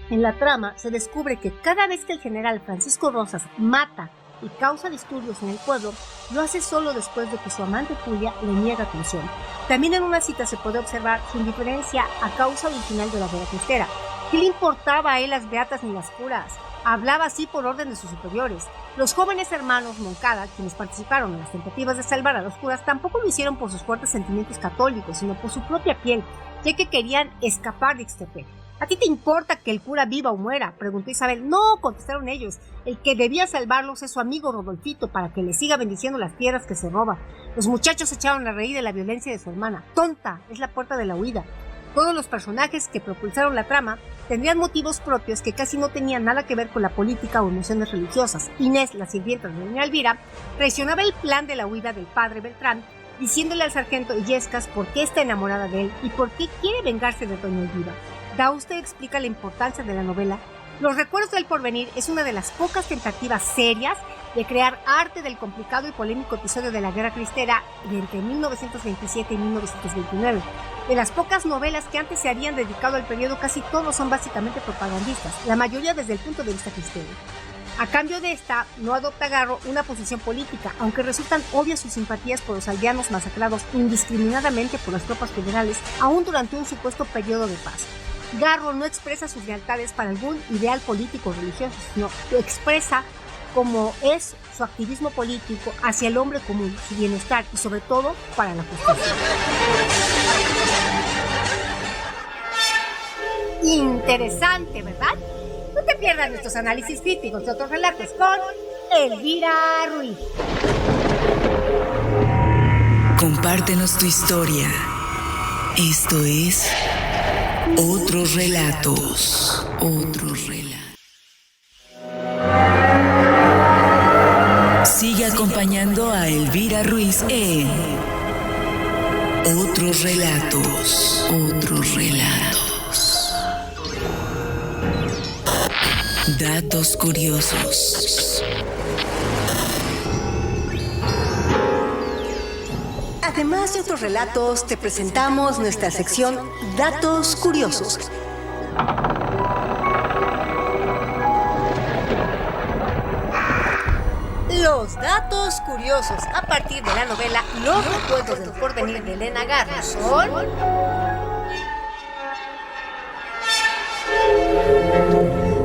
en la trama se descubre que cada vez que el general Francisco Rosas mata y causa disturbios en el pueblo, lo hace solo después de que su amante Julia le niega atención. También en una cita se puede observar su indiferencia a causa original de la guerra cristera. ¿Qué le importaba a él las beatas ni las curas? Hablaba así por orden de sus superiores. Los jóvenes hermanos Moncada, quienes participaron en las tentativas de salvar a los curas, tampoco lo hicieron por sus fuertes sentimientos católicos, sino por su propia piel, ya que querían escapar de Ixtepec. ¿A ti te importa que el cura viva o muera?, preguntó Isabel. No, contestaron ellos. El que debía salvarlos es su amigo Rodolfito, para que le siga bendiciendo las tierras que se roba. Los muchachos se echaron a reír de la violencia de su hermana. Tonta, es la puerta de la huida. Todos los personajes que propulsaron la trama tendrían motivos propios que casi no tenían nada que ver con la política o emociones religiosas. Inés, la sirvienta de doña Elvira, traicionaba el plan de la huida del padre Beltrán, diciéndole al sargento Illescas por qué está enamorada de él y por qué quiere vengarse de doña Elvira. Dauster explica la importancia de la novela. Los recuerdos del porvenir es una de las pocas tentativas serias de crear arte del complicado y polémico episodio de la guerra cristera de entre 1927 y 1929. De las pocas novelas que antes se habían dedicado al periodo, casi todos son básicamente propagandistas, la mayoría desde el punto de vista cristero. A cambio de esta, no adopta Garro una posición política, aunque resultan obvias sus simpatías por los aldeanos masacrados indiscriminadamente por las tropas federales, aún durante un supuesto periodo de paz. Garro no expresa sus lealtades para algún ideal político o religioso, sino que expresa como es su activismo político hacia el hombre común, su bienestar y sobre todo para la justicia. Interesante, ¿verdad? No te pierdas nuestros análisis críticos de otros relatos con Elvira Ruiz. Compártenos tu historia. Esto es Otros Relatos. Otros Relatos. Sigue acompañando a Elvira Ruiz en Otros Relatos. Otros Relatos. Datos curiosos. Además de otros relatos, te presentamos nuestra sección Datos Curiosos. Los datos curiosos a partir de la novela Los recuerdos del porvenir de Elena Garro son...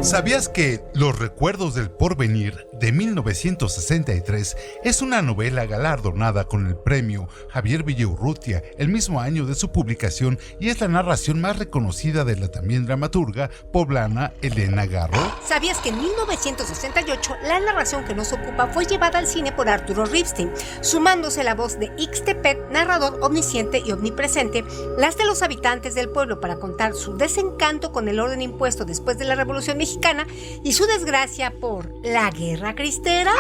¿Sabías que Los recuerdos del porvenir de 1963 es una novela galardonada con el premio Javier Villaurrutia el mismo año de su publicación y es la narración más reconocida de la también dramaturga poblana Elena Garro? ¿Sabías que en 1968 la narración que nos ocupa fue llevada al cine por Arturo Ripstein, sumándose la voz de Ixtepec, narrador omnisciente y omnipresente, las de los habitantes del pueblo para contar su desencanto con el orden impuesto después de la Revolución Mexicana y su desgracia por la Guerra Cristera?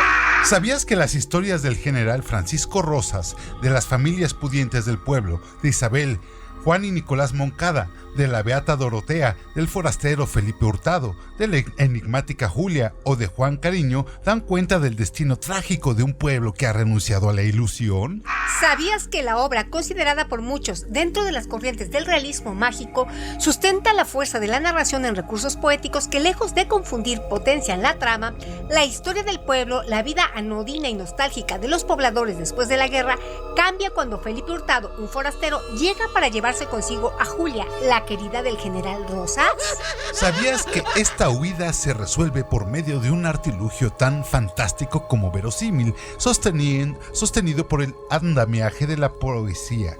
¿Sabías que las historias del general Francisco Rosas, de las familias pudientes del pueblo, de Isabel, Juan y Nicolás Moncada, de la beata Dorotea, del forastero Felipe Hurtado, de la enigmática Julia o de Juan Cariño dan cuenta del destino trágico de un pueblo que ha renunciado a la ilusión? ¿Sabías que la obra, considerada por muchos dentro de las corrientes del realismo mágico, sustenta la fuerza de la narración en recursos poéticos que, lejos de confundir, potencian la trama, la historia del pueblo, la vida anodina y nostálgica de los pobladores después de la guerra, cambia cuando Felipe Hurtado, un forastero, llega para llevarse consigo a Julia, la querida del general Rosas? ¿Sabías que esta huida se resuelve por medio de un artilugio tan fantástico como verosímil, sostenido por el andamiaje de la poesía?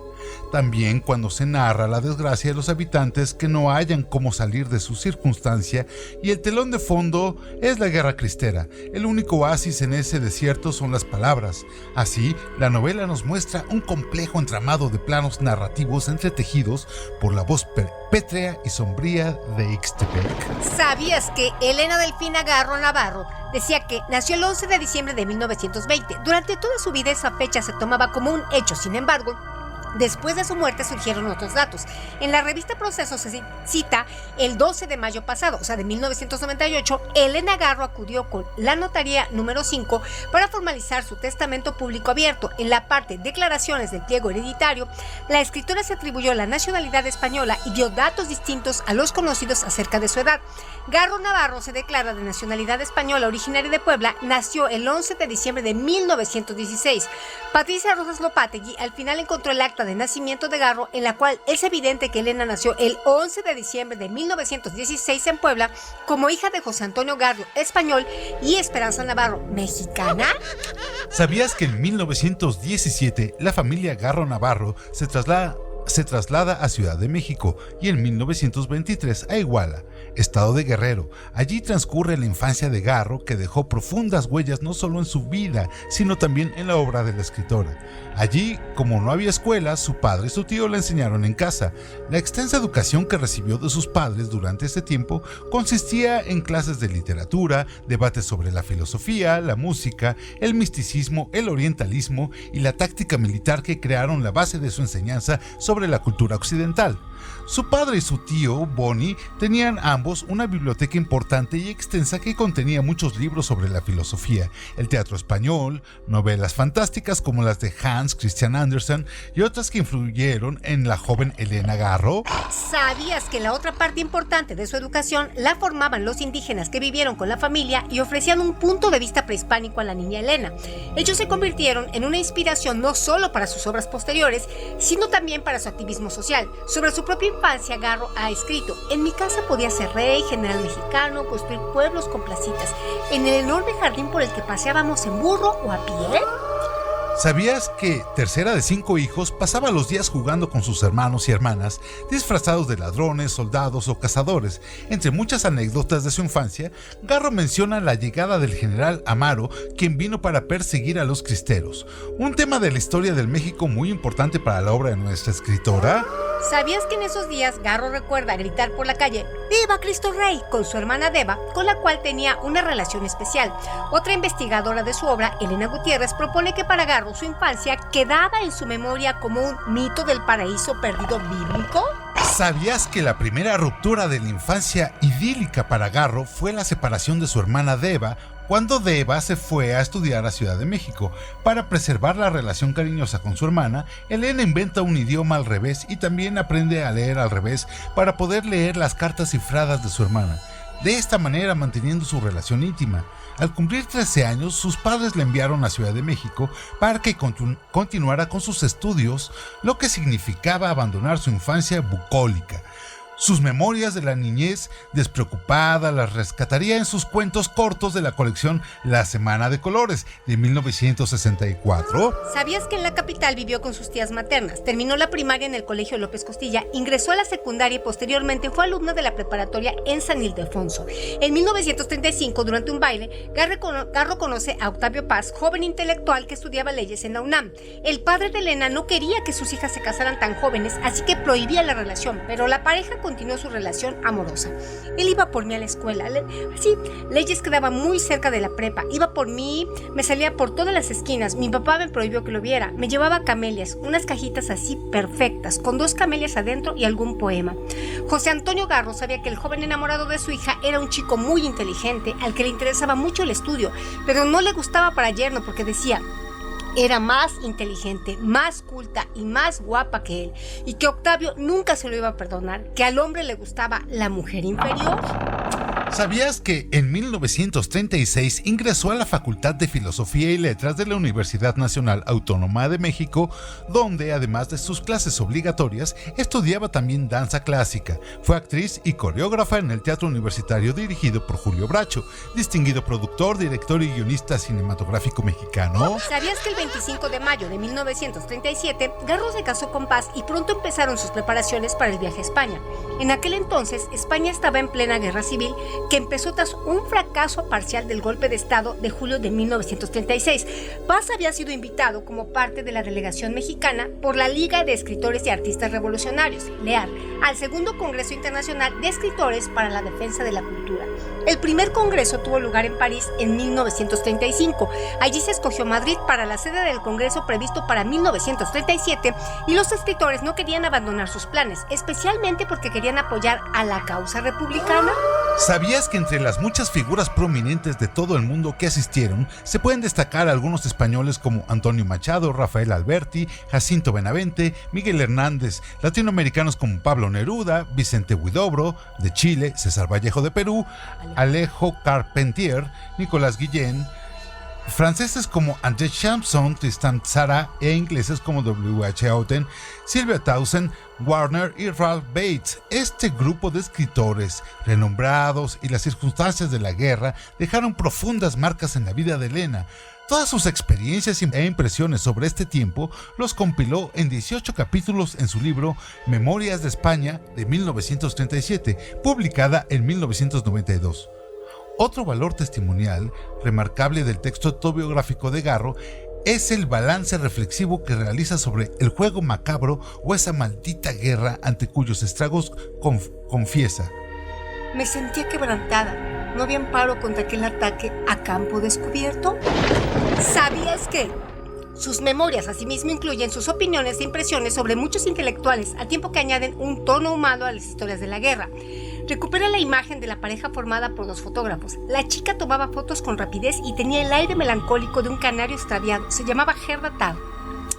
También cuando se narra la desgracia de los habitantes que no hallan cómo salir de su circunstancia y el telón de fondo es la Guerra Cristera. El único oasis en ese desierto son las palabras. Así, la novela nos muestra un complejo entramado de planos narrativos entretejidos por la voz pétrea y sombría de Ixtepec. ¿Sabías que Elena Delfina Garro Navarro decía que nació el 11 de diciembre de 1920? Durante toda su vida esa fecha se tomaba como un hecho, sin embargo, después de su muerte surgieron otros datos. En la revista Proceso se cita el 12 de mayo pasado, o sea, de 1998, Elena Garro acudió con la notaría número 5 para formalizar su testamento público abierto. En la parte Declaraciones del pliego hereditario, la escritora se atribuyó la nacionalidad española y dio datos distintos a los conocidos acerca de su edad. Garro Navarro se declara de nacionalidad española, originaria de Puebla, nació el 11 de diciembre de 1916. Patricia Rosas Lopategui al final encontró el acta de nacimiento de Garro, en la cual es evidente que Elena nació el 11 de diciembre de 1916 en Puebla como hija de José Antonio Garro, español, y Esperanza Navarro, mexicana. ¿Sabías que en 1917 la familia Garro Navarro se traslada a Ciudad de México y en 1923 a Iguala, estado de Guerrero? Allí transcurre la infancia de Garro, que dejó profundas huellas no solo en su vida, sino también en la obra de la escritora. Allí, como no había escuela, su padre y su tío la enseñaron en casa. La extensa educación que recibió de sus padres durante este tiempo consistía en clases de literatura, debates sobre la filosofía, la música, el misticismo, el orientalismo y la táctica militar que crearon la base de su enseñanza sobre la cultura occidental. Su padre y su tío, Bonnie, tenían ambos una biblioteca importante y extensa que contenía muchos libros sobre la filosofía, el teatro español, novelas fantásticas como las de Hans Christian Andersen y otras que influyeron en la joven Elena Garro. ¿Sabías que la otra parte importante de su educación la formaban los indígenas que vivieron con la familia y ofrecían un punto de vista prehispánico a la niña Elena? Ellos se convirtieron en una inspiración no solo para sus obras posteriores, sino también para su activismo social. Sobre su propia infancia, Garro ha escrito: en mi casa podía ser rey, general mexicano, construir pueblos con placitas, en el enorme jardín por el que paseábamos en burro o a pie. ¿Sabías que tercera de 5 hijos pasaba los días jugando con sus hermanos y hermanas, disfrazados de ladrones, soldados o cazadores? Entre muchas anécdotas de su infancia, Garro menciona la llegada del general Amaro, quien vino para perseguir a los cristeros, un tema de la historia del México muy importante para la obra de nuestra escritora. ¿Sabías que en esos días Garro recuerda gritar por la calle ¡Viva Cristo Rey!, con su hermana Deva, con la cual tenía una relación especial? Otra investigadora de su obra, Elena Gutiérrez, propone que para Garro su infancia quedaba en su memoria como un mito del paraíso perdido bíblico. ¿Sabías que la primera ruptura de la infancia idílica para Garro fue la separación de su hermana Deva, cuando Deva se fue a estudiar a Ciudad de México? Para preservar la relación cariñosa con su hermana, Elena inventa un idioma al revés y también aprende a leer al revés para poder leer las cartas cifradas de su hermana, de esta manera manteniendo su relación íntima. Al cumplir 13 años, sus padres la enviaron a Ciudad de México para que continuara con sus estudios, lo que significaba abandonar su infancia bucólica. Sus memorias de la niñez despreocupada las rescataría en sus cuentos cortos de la colección La Semana de Colores, de 1964. ¿Sabías que en la capital vivió con sus tías maternas? Terminó la primaria en el Colegio López Costilla, ingresó a la secundaria y posteriormente fue alumna de la preparatoria en San Ildefonso. En 1935, durante un baile, Garro conoce a Octavio Paz, joven intelectual que estudiaba leyes en la UNAM. El padre de Elena no quería que sus hijas se casaran tan jóvenes, así que prohibía la relación, pero la pareja continuó su relación amorosa. Él iba por mí a la escuela, así, leyes quedaba muy cerca de la prepa, iba por mí, me salía por todas las esquinas, mi papá me prohibió que lo viera, me llevaba camelias, unas cajitas así perfectas, con 2 camelias adentro y algún poema. José Antonio Garro sabía que el joven enamorado de su hija era un chico muy inteligente, al que le interesaba mucho el estudio, pero no le gustaba para yerno porque decía: era más inteligente, más culta y más guapa que él, y que Octavio nunca se lo iba a perdonar, que al hombre le gustaba la mujer inferior. ¿Sabías que en 1936 ingresó a la Facultad de Filosofía y Letras de la Universidad Nacional Autónoma de México, donde, además de sus clases obligatorias, estudiaba también danza clásica? Fue actriz y coreógrafa en el teatro universitario dirigido por Julio Bracho, distinguido productor, director y guionista cinematográfico mexicano. ¿Sabías que el 25 de mayo de 1937, Garro se casó con Paz y pronto empezaron sus preparaciones para el viaje a España? En aquel entonces, España estaba en plena guerra civil, que empezó tras un fracaso parcial del golpe de Estado de julio de 1936. Paz había sido invitado como parte de la delegación mexicana por la Liga de Escritores y Artistas Revolucionarios, LEAR, al segundo Congreso Internacional de Escritores para la Defensa de la Cultura. El primer congreso tuvo lugar en París en 1935. Allí se escogió Madrid para la sede del congreso previsto para 1937 y los escritores no querían abandonar sus planes, especialmente porque querían apoyar a la causa republicana. ¿Sabías que entre las muchas figuras prominentes de todo el mundo que asistieron se pueden destacar algunos españoles como Antonio Machado, Rafael Alberti, Jacinto Benavente, Miguel Hernández, latinoamericanos como Pablo Neruda, Vicente Huidobro de Chile, César Vallejo de Perú, Alejo Carpentier, Nicolás Guillén, franceses como André Champson, Tristan Tzara e ingleses como W.H. Auden, Sylvia Townsend, Warner y Ralph Bates? Este grupo de escritores renombrados y las circunstancias de la guerra dejaron profundas marcas en la vida de Elena. Todas sus experiencias e impresiones sobre este tiempo los compiló en 18 capítulos en su libro Memorias de España de 1937, publicada en 1992. Otro valor testimonial remarcable del texto autobiográfico de Garro es el balance reflexivo que realiza sobre el juego macabro o esa maldita guerra ante cuyos estragos confiesa: me sentía quebrantada, no había amparo contra aquel ataque a campo descubierto. ¿Sabías que Sus memorias asimismo incluyen sus opiniones e impresiones sobre muchos intelectuales, al tiempo que añaden un tono humano a las historias de la guerra. Recupera la imagen de la pareja formada por dos fotógrafos. La chica tomaba fotos con rapidez y tenía el aire melancólico de un canario extraviado. Se llamaba Gerda Tad.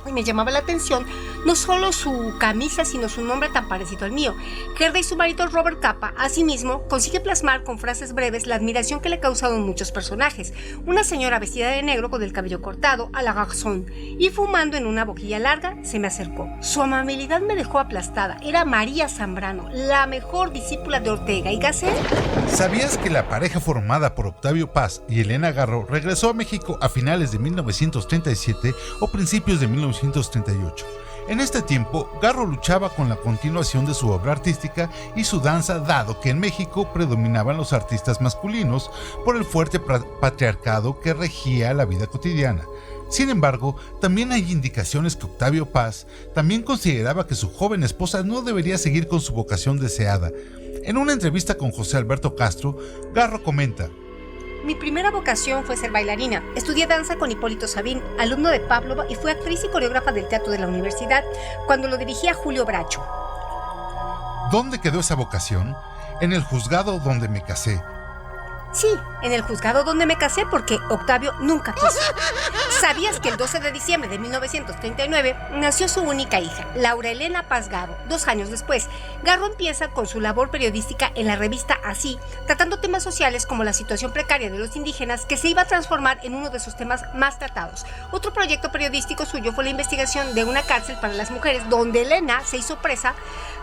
Y me llamaba la atención no solo su camisa, sino su nombre tan parecido al mío. Gerda y su marido Robert Capa, asimismo, consigue plasmar con frases breves la admiración que le causaron muchos personajes. Una señora vestida de negro con el cabello cortado, a la garçon, y fumando en una boquilla larga, se me acercó. Su amabilidad me dejó aplastada. Era María Zambrano, la mejor discípula de Ortega y Gasset. ¿Sabías que la pareja formada por Octavio Paz y Elena Garro regresó a México a finales de 1937 o principios de 1938? En este tiempo, Garro luchaba con la continuación de su obra artística y su danza, dado que en México predominaban los artistas masculinos por el fuerte patriarcado que regía la vida cotidiana. Sin embargo, también hay indicaciones que Octavio Paz también consideraba que su joven esposa no debería seguir con su vocación deseada. En una entrevista con José Alberto Castro, Garro comenta: Mi primera vocación fue ser bailarina. Estudié danza con Hipólito Sabín, alumno de Pávlova, y fui actriz y coreógrafa del teatro de la universidad cuando lo dirigía Julio Bracho. ¿Dónde quedó esa vocación? En el juzgado donde me casé. Sí, en el juzgado donde me casé porque Octavio nunca quiso. ¿Sabías que el 12 de diciembre de 1939 nació su única hija, Laura Elena Paz Garro? 2 años después, Garro empieza con su labor periodística en la revista Así, tratando temas sociales como la situación precaria de los indígenas, que se iba a transformar en uno de sus temas más tratados. Otro proyecto periodístico suyo fue la investigación de una cárcel para las mujeres, donde Elena se hizo presa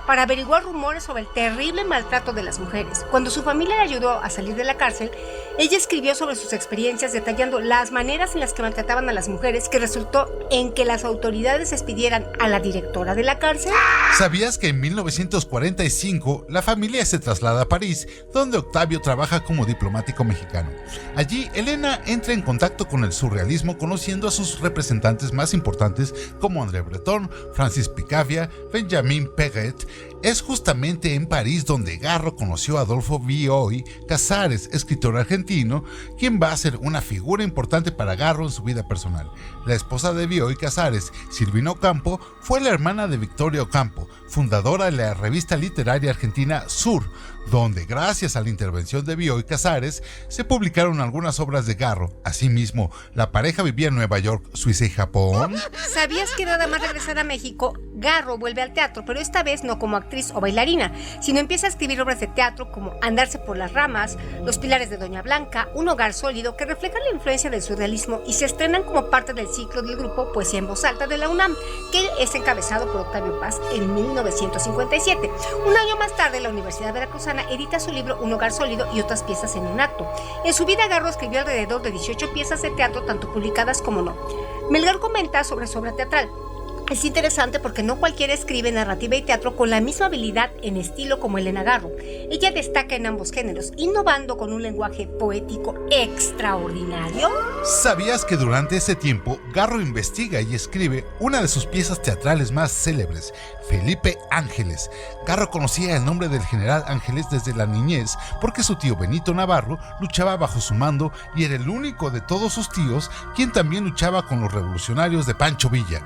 para averiguar rumores sobre el terrible maltrato de las mujeres. Cuando su familia le ayudó a salir de la cárcel, ella escribió sobre sus experiencias detallando las maneras en las que maltrataban a las mujeres, que resultó en que las autoridades despidieran a la directora de la cárcel. ¿Sabías que en 1945 la familia se traslada a París, donde Octavio trabaja como diplomático mexicano? Allí, Elena entra en contacto con el surrealismo, conociendo a sus representantes más importantes como André Breton, Francis Picabia, Benjamin Peguet. Es justamente en París donde Garro conoció a Adolfo Bioy Casares, escritor argentino, quien va a ser una figura importante para Garro en su vida personal. La esposa de Bioy Casares, Silvina Ocampo, fue la hermana de Victoria Ocampo, fundadora de la revista literaria argentina Sur, donde gracias a la intervención de Bioy Casares se publicaron algunas obras de Garro. Asimismo, la pareja vivía en Nueva York, Suiza y Japón. ¿Sabías que nada más regresar a México, Garro vuelve al teatro, pero esta vez no como actriz o bailarina, sino empieza a escribir obras de teatro como Andarse por las ramas, Los pilares de Doña Blanca, Un hogar sólido, que reflejan la influencia del surrealismo y se estrenan como parte del ciclo del grupo Poesía en voz alta de la UNAM, que es encabezado por Octavio Paz en 1957. Un año más tarde, la Universidad Veracruzana edita su libro Un hogar sólido y otras piezas en un acto. En su vida, Garro escribió alrededor de 18 piezas de teatro, tanto publicadas como no. Melgar comenta sobre su obra teatral: es interesante porque no cualquiera escribe narrativa y teatro con la misma habilidad en estilo como Elena Garro. Ella destaca en ambos géneros, innovando con un lenguaje poético extraordinario. ¿Sabías que durante ese tiempo Garro investiga y escribe una de sus piezas teatrales más célebres, Felipe Ángeles? Garro conocía el nombre del general Ángeles desde la niñez porque su tío Benito Navarro luchaba bajo su mando y era el único de todos sus tíos quien también luchaba con los revolucionarios de Pancho Villa.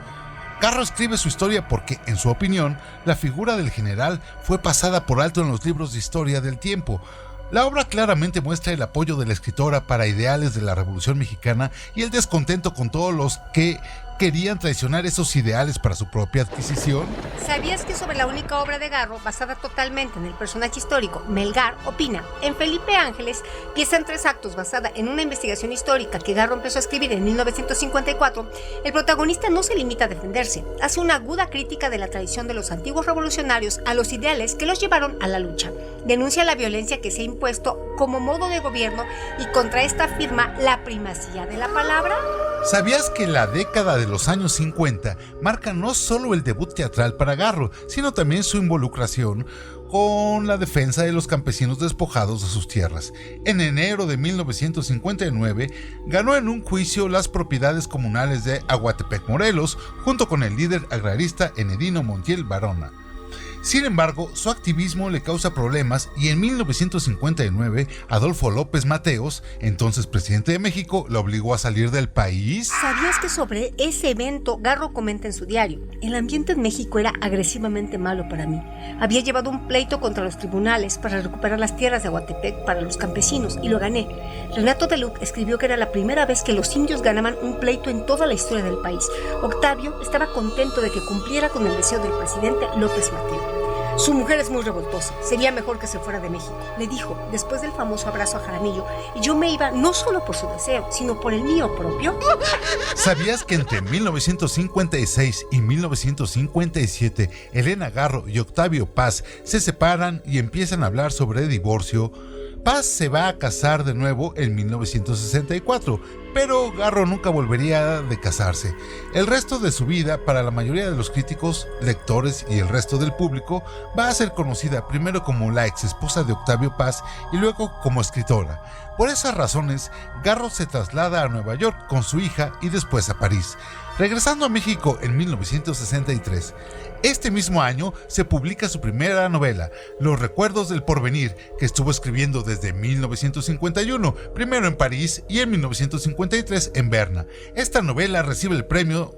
Garro escribe su historia porque, en su opinión, la figura del general fue pasada por alto en los libros de historia del tiempo. La obra claramente muestra el apoyo de la escritora para ideales de la Revolución Mexicana y el descontento con todos los que querían traicionar esos ideales para su propia adquisición. ¿Sabías que sobre la única obra de Garro, basada totalmente en el personaje histórico, Melgar opina? En Felipe Ángeles, pieza en 3 actos basada en una investigación histórica que Garro empezó a escribir en 1954, el protagonista no se limita a defenderse, hace una aguda crítica de la tradición de los antiguos revolucionarios a los ideales que los llevaron a la lucha. Denuncia la violencia que se ha impuesto como modo de gobierno y contra esta afirma la primacía de la palabra. ¿Sabías que la década de los años 50 marca no solo el debut teatral para Garro, sino también su involucración con la defensa de los campesinos despojados de sus tierras? En enero de 1959 ganó en un juicio las propiedades comunales de Aguatepec, Morelos, junto con el líder agrarista Enedino Montiel Barona. Sin embargo, su activismo le causa problemas y en 1959 Adolfo López Mateos, entonces presidente de México, lo obligó a salir del país. ¿Sabías que sobre ese evento Garro comenta en su diario? El ambiente en México era agresivamente malo para mí. Había llevado un pleito contra los tribunales para recuperar las tierras de Aguatepec para los campesinos y lo gané. Renato de Luc escribió que era la primera vez que los indios ganaban un pleito en toda la historia del país. Octavio estaba contento de que cumpliera con el deseo del presidente López Mateos. Su mujer es muy revoltosa, sería mejor que se fuera de México, le dijo después del famoso abrazo a Jaramillo, y yo me iba no solo por su deseo, sino por el mío propio. ¿Sabías que entre 1956 y 1957 Elena Garro y Octavio Paz se separan y empiezan a hablar sobre divorcio? Paz se va a casar de nuevo en 1964, pero Garro nunca volvería de casarse. El resto de su vida, para la mayoría de los críticos, lectores y el resto del público, va a ser conocida primero como la ex esposa de Octavio Paz y luego como escritora. Por esas razones, Garro se traslada a Nueva York con su hija y después a París, regresando a México en 1963. Este mismo año se publica su primera novela, Los Recuerdos del Porvenir, que estuvo escribiendo desde 1951, primero en París y en 1953 en Berna. Esta novela recibe el premio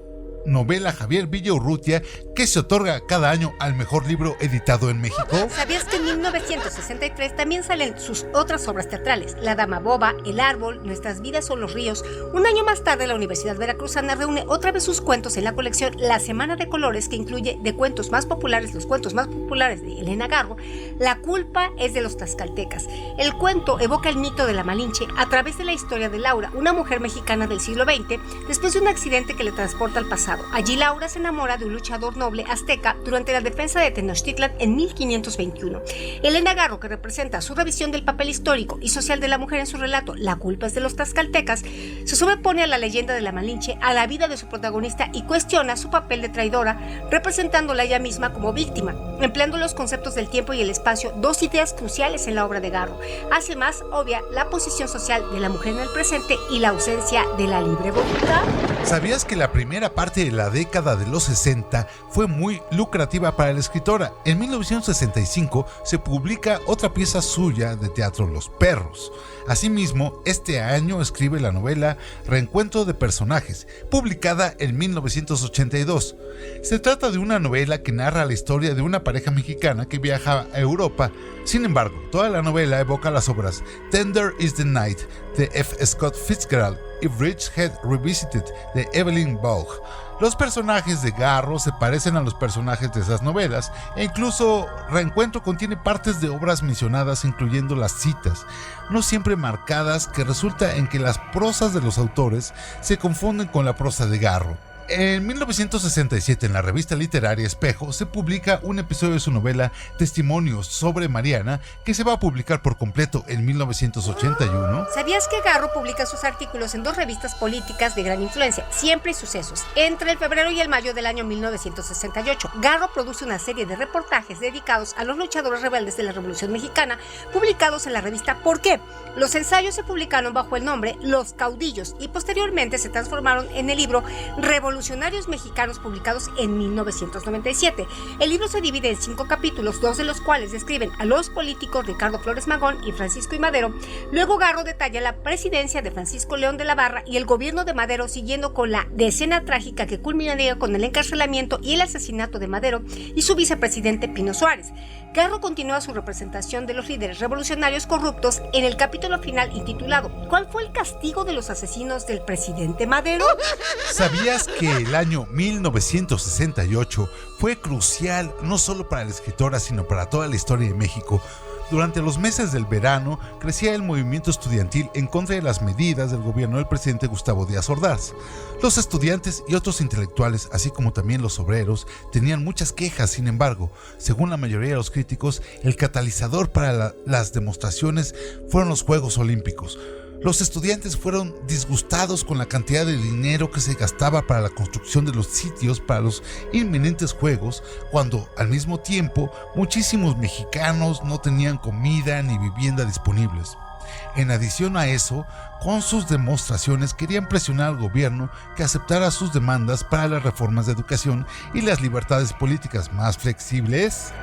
Novela Javier Villaurrutia, que se otorga cada año al mejor libro editado en México. ¿Sabías que en 1963 también salen sus otras obras teatrales? La Dama Boba, El Árbol, Nuestras Vidas son los Ríos. Un año más tarde, la Universidad Veracruzana reúne otra vez sus cuentos en la colección La Semana de Colores, que incluye de cuentos más populares, los cuentos más populares de Elena Garro. La culpa es de los tlaxcaltecas. El cuento evoca el mito de la Malinche a través de la historia de Laura, una mujer mexicana del siglo XX, después de un accidente que le transporta al pasado. Allí Laura se enamora de un luchador noble azteca durante la defensa de Tenochtitlan en 1521. Elena Garro, que representa su revisión del papel histórico y social de la mujer en su relato La culpa es de los tlaxcaltecas, se sobrepone a la leyenda de la Malinche, a la vida de su protagonista y cuestiona su papel de traidora, representándola ella misma como víctima, empleando los conceptos del tiempo y el espacio, dos ideas cruciales en la obra de Garro. Hace más obvia la posición social de la mujer en el presente y la ausencia de la libre voluntad. ¿Sabías que la primera parte de la década de los 60 fue muy lucrativa para la escritora? En 1965 se publica otra pieza suya de teatro, Los Perros. Asimismo, este año escribe la novela Reencuentro de Personajes, publicada en 1982. Se trata de una novela que narra la historia de una pareja mexicana que viaja a Europa. Sin embargo, toda la novela evoca las obras Tender is the Night de F. Scott Fitzgerald y Bridgehead Revisited de Evelyn Waugh. Los personajes de Garro se parecen a los personajes de esas novelas e incluso Reencuentro contiene partes de obras mencionadas, incluyendo las citas, no siempre marcadas, que resulta en que las prosas de los autores se confunden con la prosa de Garro. En 1967, en la revista literaria Espejo, se publica un episodio de su novela Testimonios sobre Mariana, que se va a publicar por completo en 1981. ¿Sabías que Garro publica sus artículos en dos revistas políticas de gran influencia, Siempre y Sucesos? Entre el febrero y el mayo del año 1968, Garro produce una serie de reportajes dedicados a los luchadores rebeldes de la Revolución Mexicana, publicados en la revista ¿Por qué? Los ensayos se publicaron bajo el nombre Los Caudillos y posteriormente se transformaron en el libro Revolucionarios Mexicanos, publicados en 1997. El libro se divide en 5 capítulos, 2 de los cuales describen a los políticos Ricardo Flores Magón y Francisco I. Madero. Luego Garro detalla la presidencia de Francisco León de la Barra y el gobierno de Madero, siguiendo con la decena trágica que culminaría con el encarcelamiento y el asesinato de Madero y su vicepresidente Pino Suárez. Garro continúa su representación de los líderes revolucionarios corruptos en el capítulo final intitulado ¿Cuál fue el castigo de los asesinos del presidente Madero? ¿Sabías que el año 1968 fue crucial no solo para la escritora, sino para toda la historia de México? Durante los meses del verano crecía el movimiento estudiantil en contra de las medidas del gobierno del presidente Gustavo Díaz Ordaz. Los estudiantes y otros intelectuales, así como también los obreros, tenían muchas quejas. Sin embargo, según la mayoría de los críticos, el catalizador para las demostraciones fueron los Juegos Olímpicos. Los estudiantes fueron disgustados con la cantidad de dinero que se gastaba para la construcción de los sitios para los inminentes juegos, cuando al mismo tiempo muchísimos mexicanos no tenían comida ni vivienda disponibles. En adición a eso, con sus demostraciones querían presionar al gobierno que aceptara sus demandas para las reformas de educación y las libertades políticas más flexibles.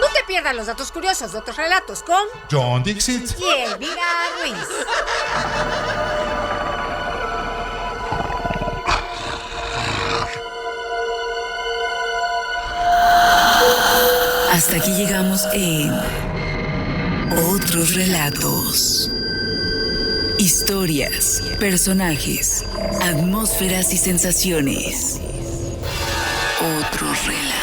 No te pierdas los datos curiosos de otros relatos con John Dixit. y Elvira Ruiz. Hasta aquí llegamos en Otros Relatos. Historias, personajes, atmósferas y sensaciones. Otros Relatos.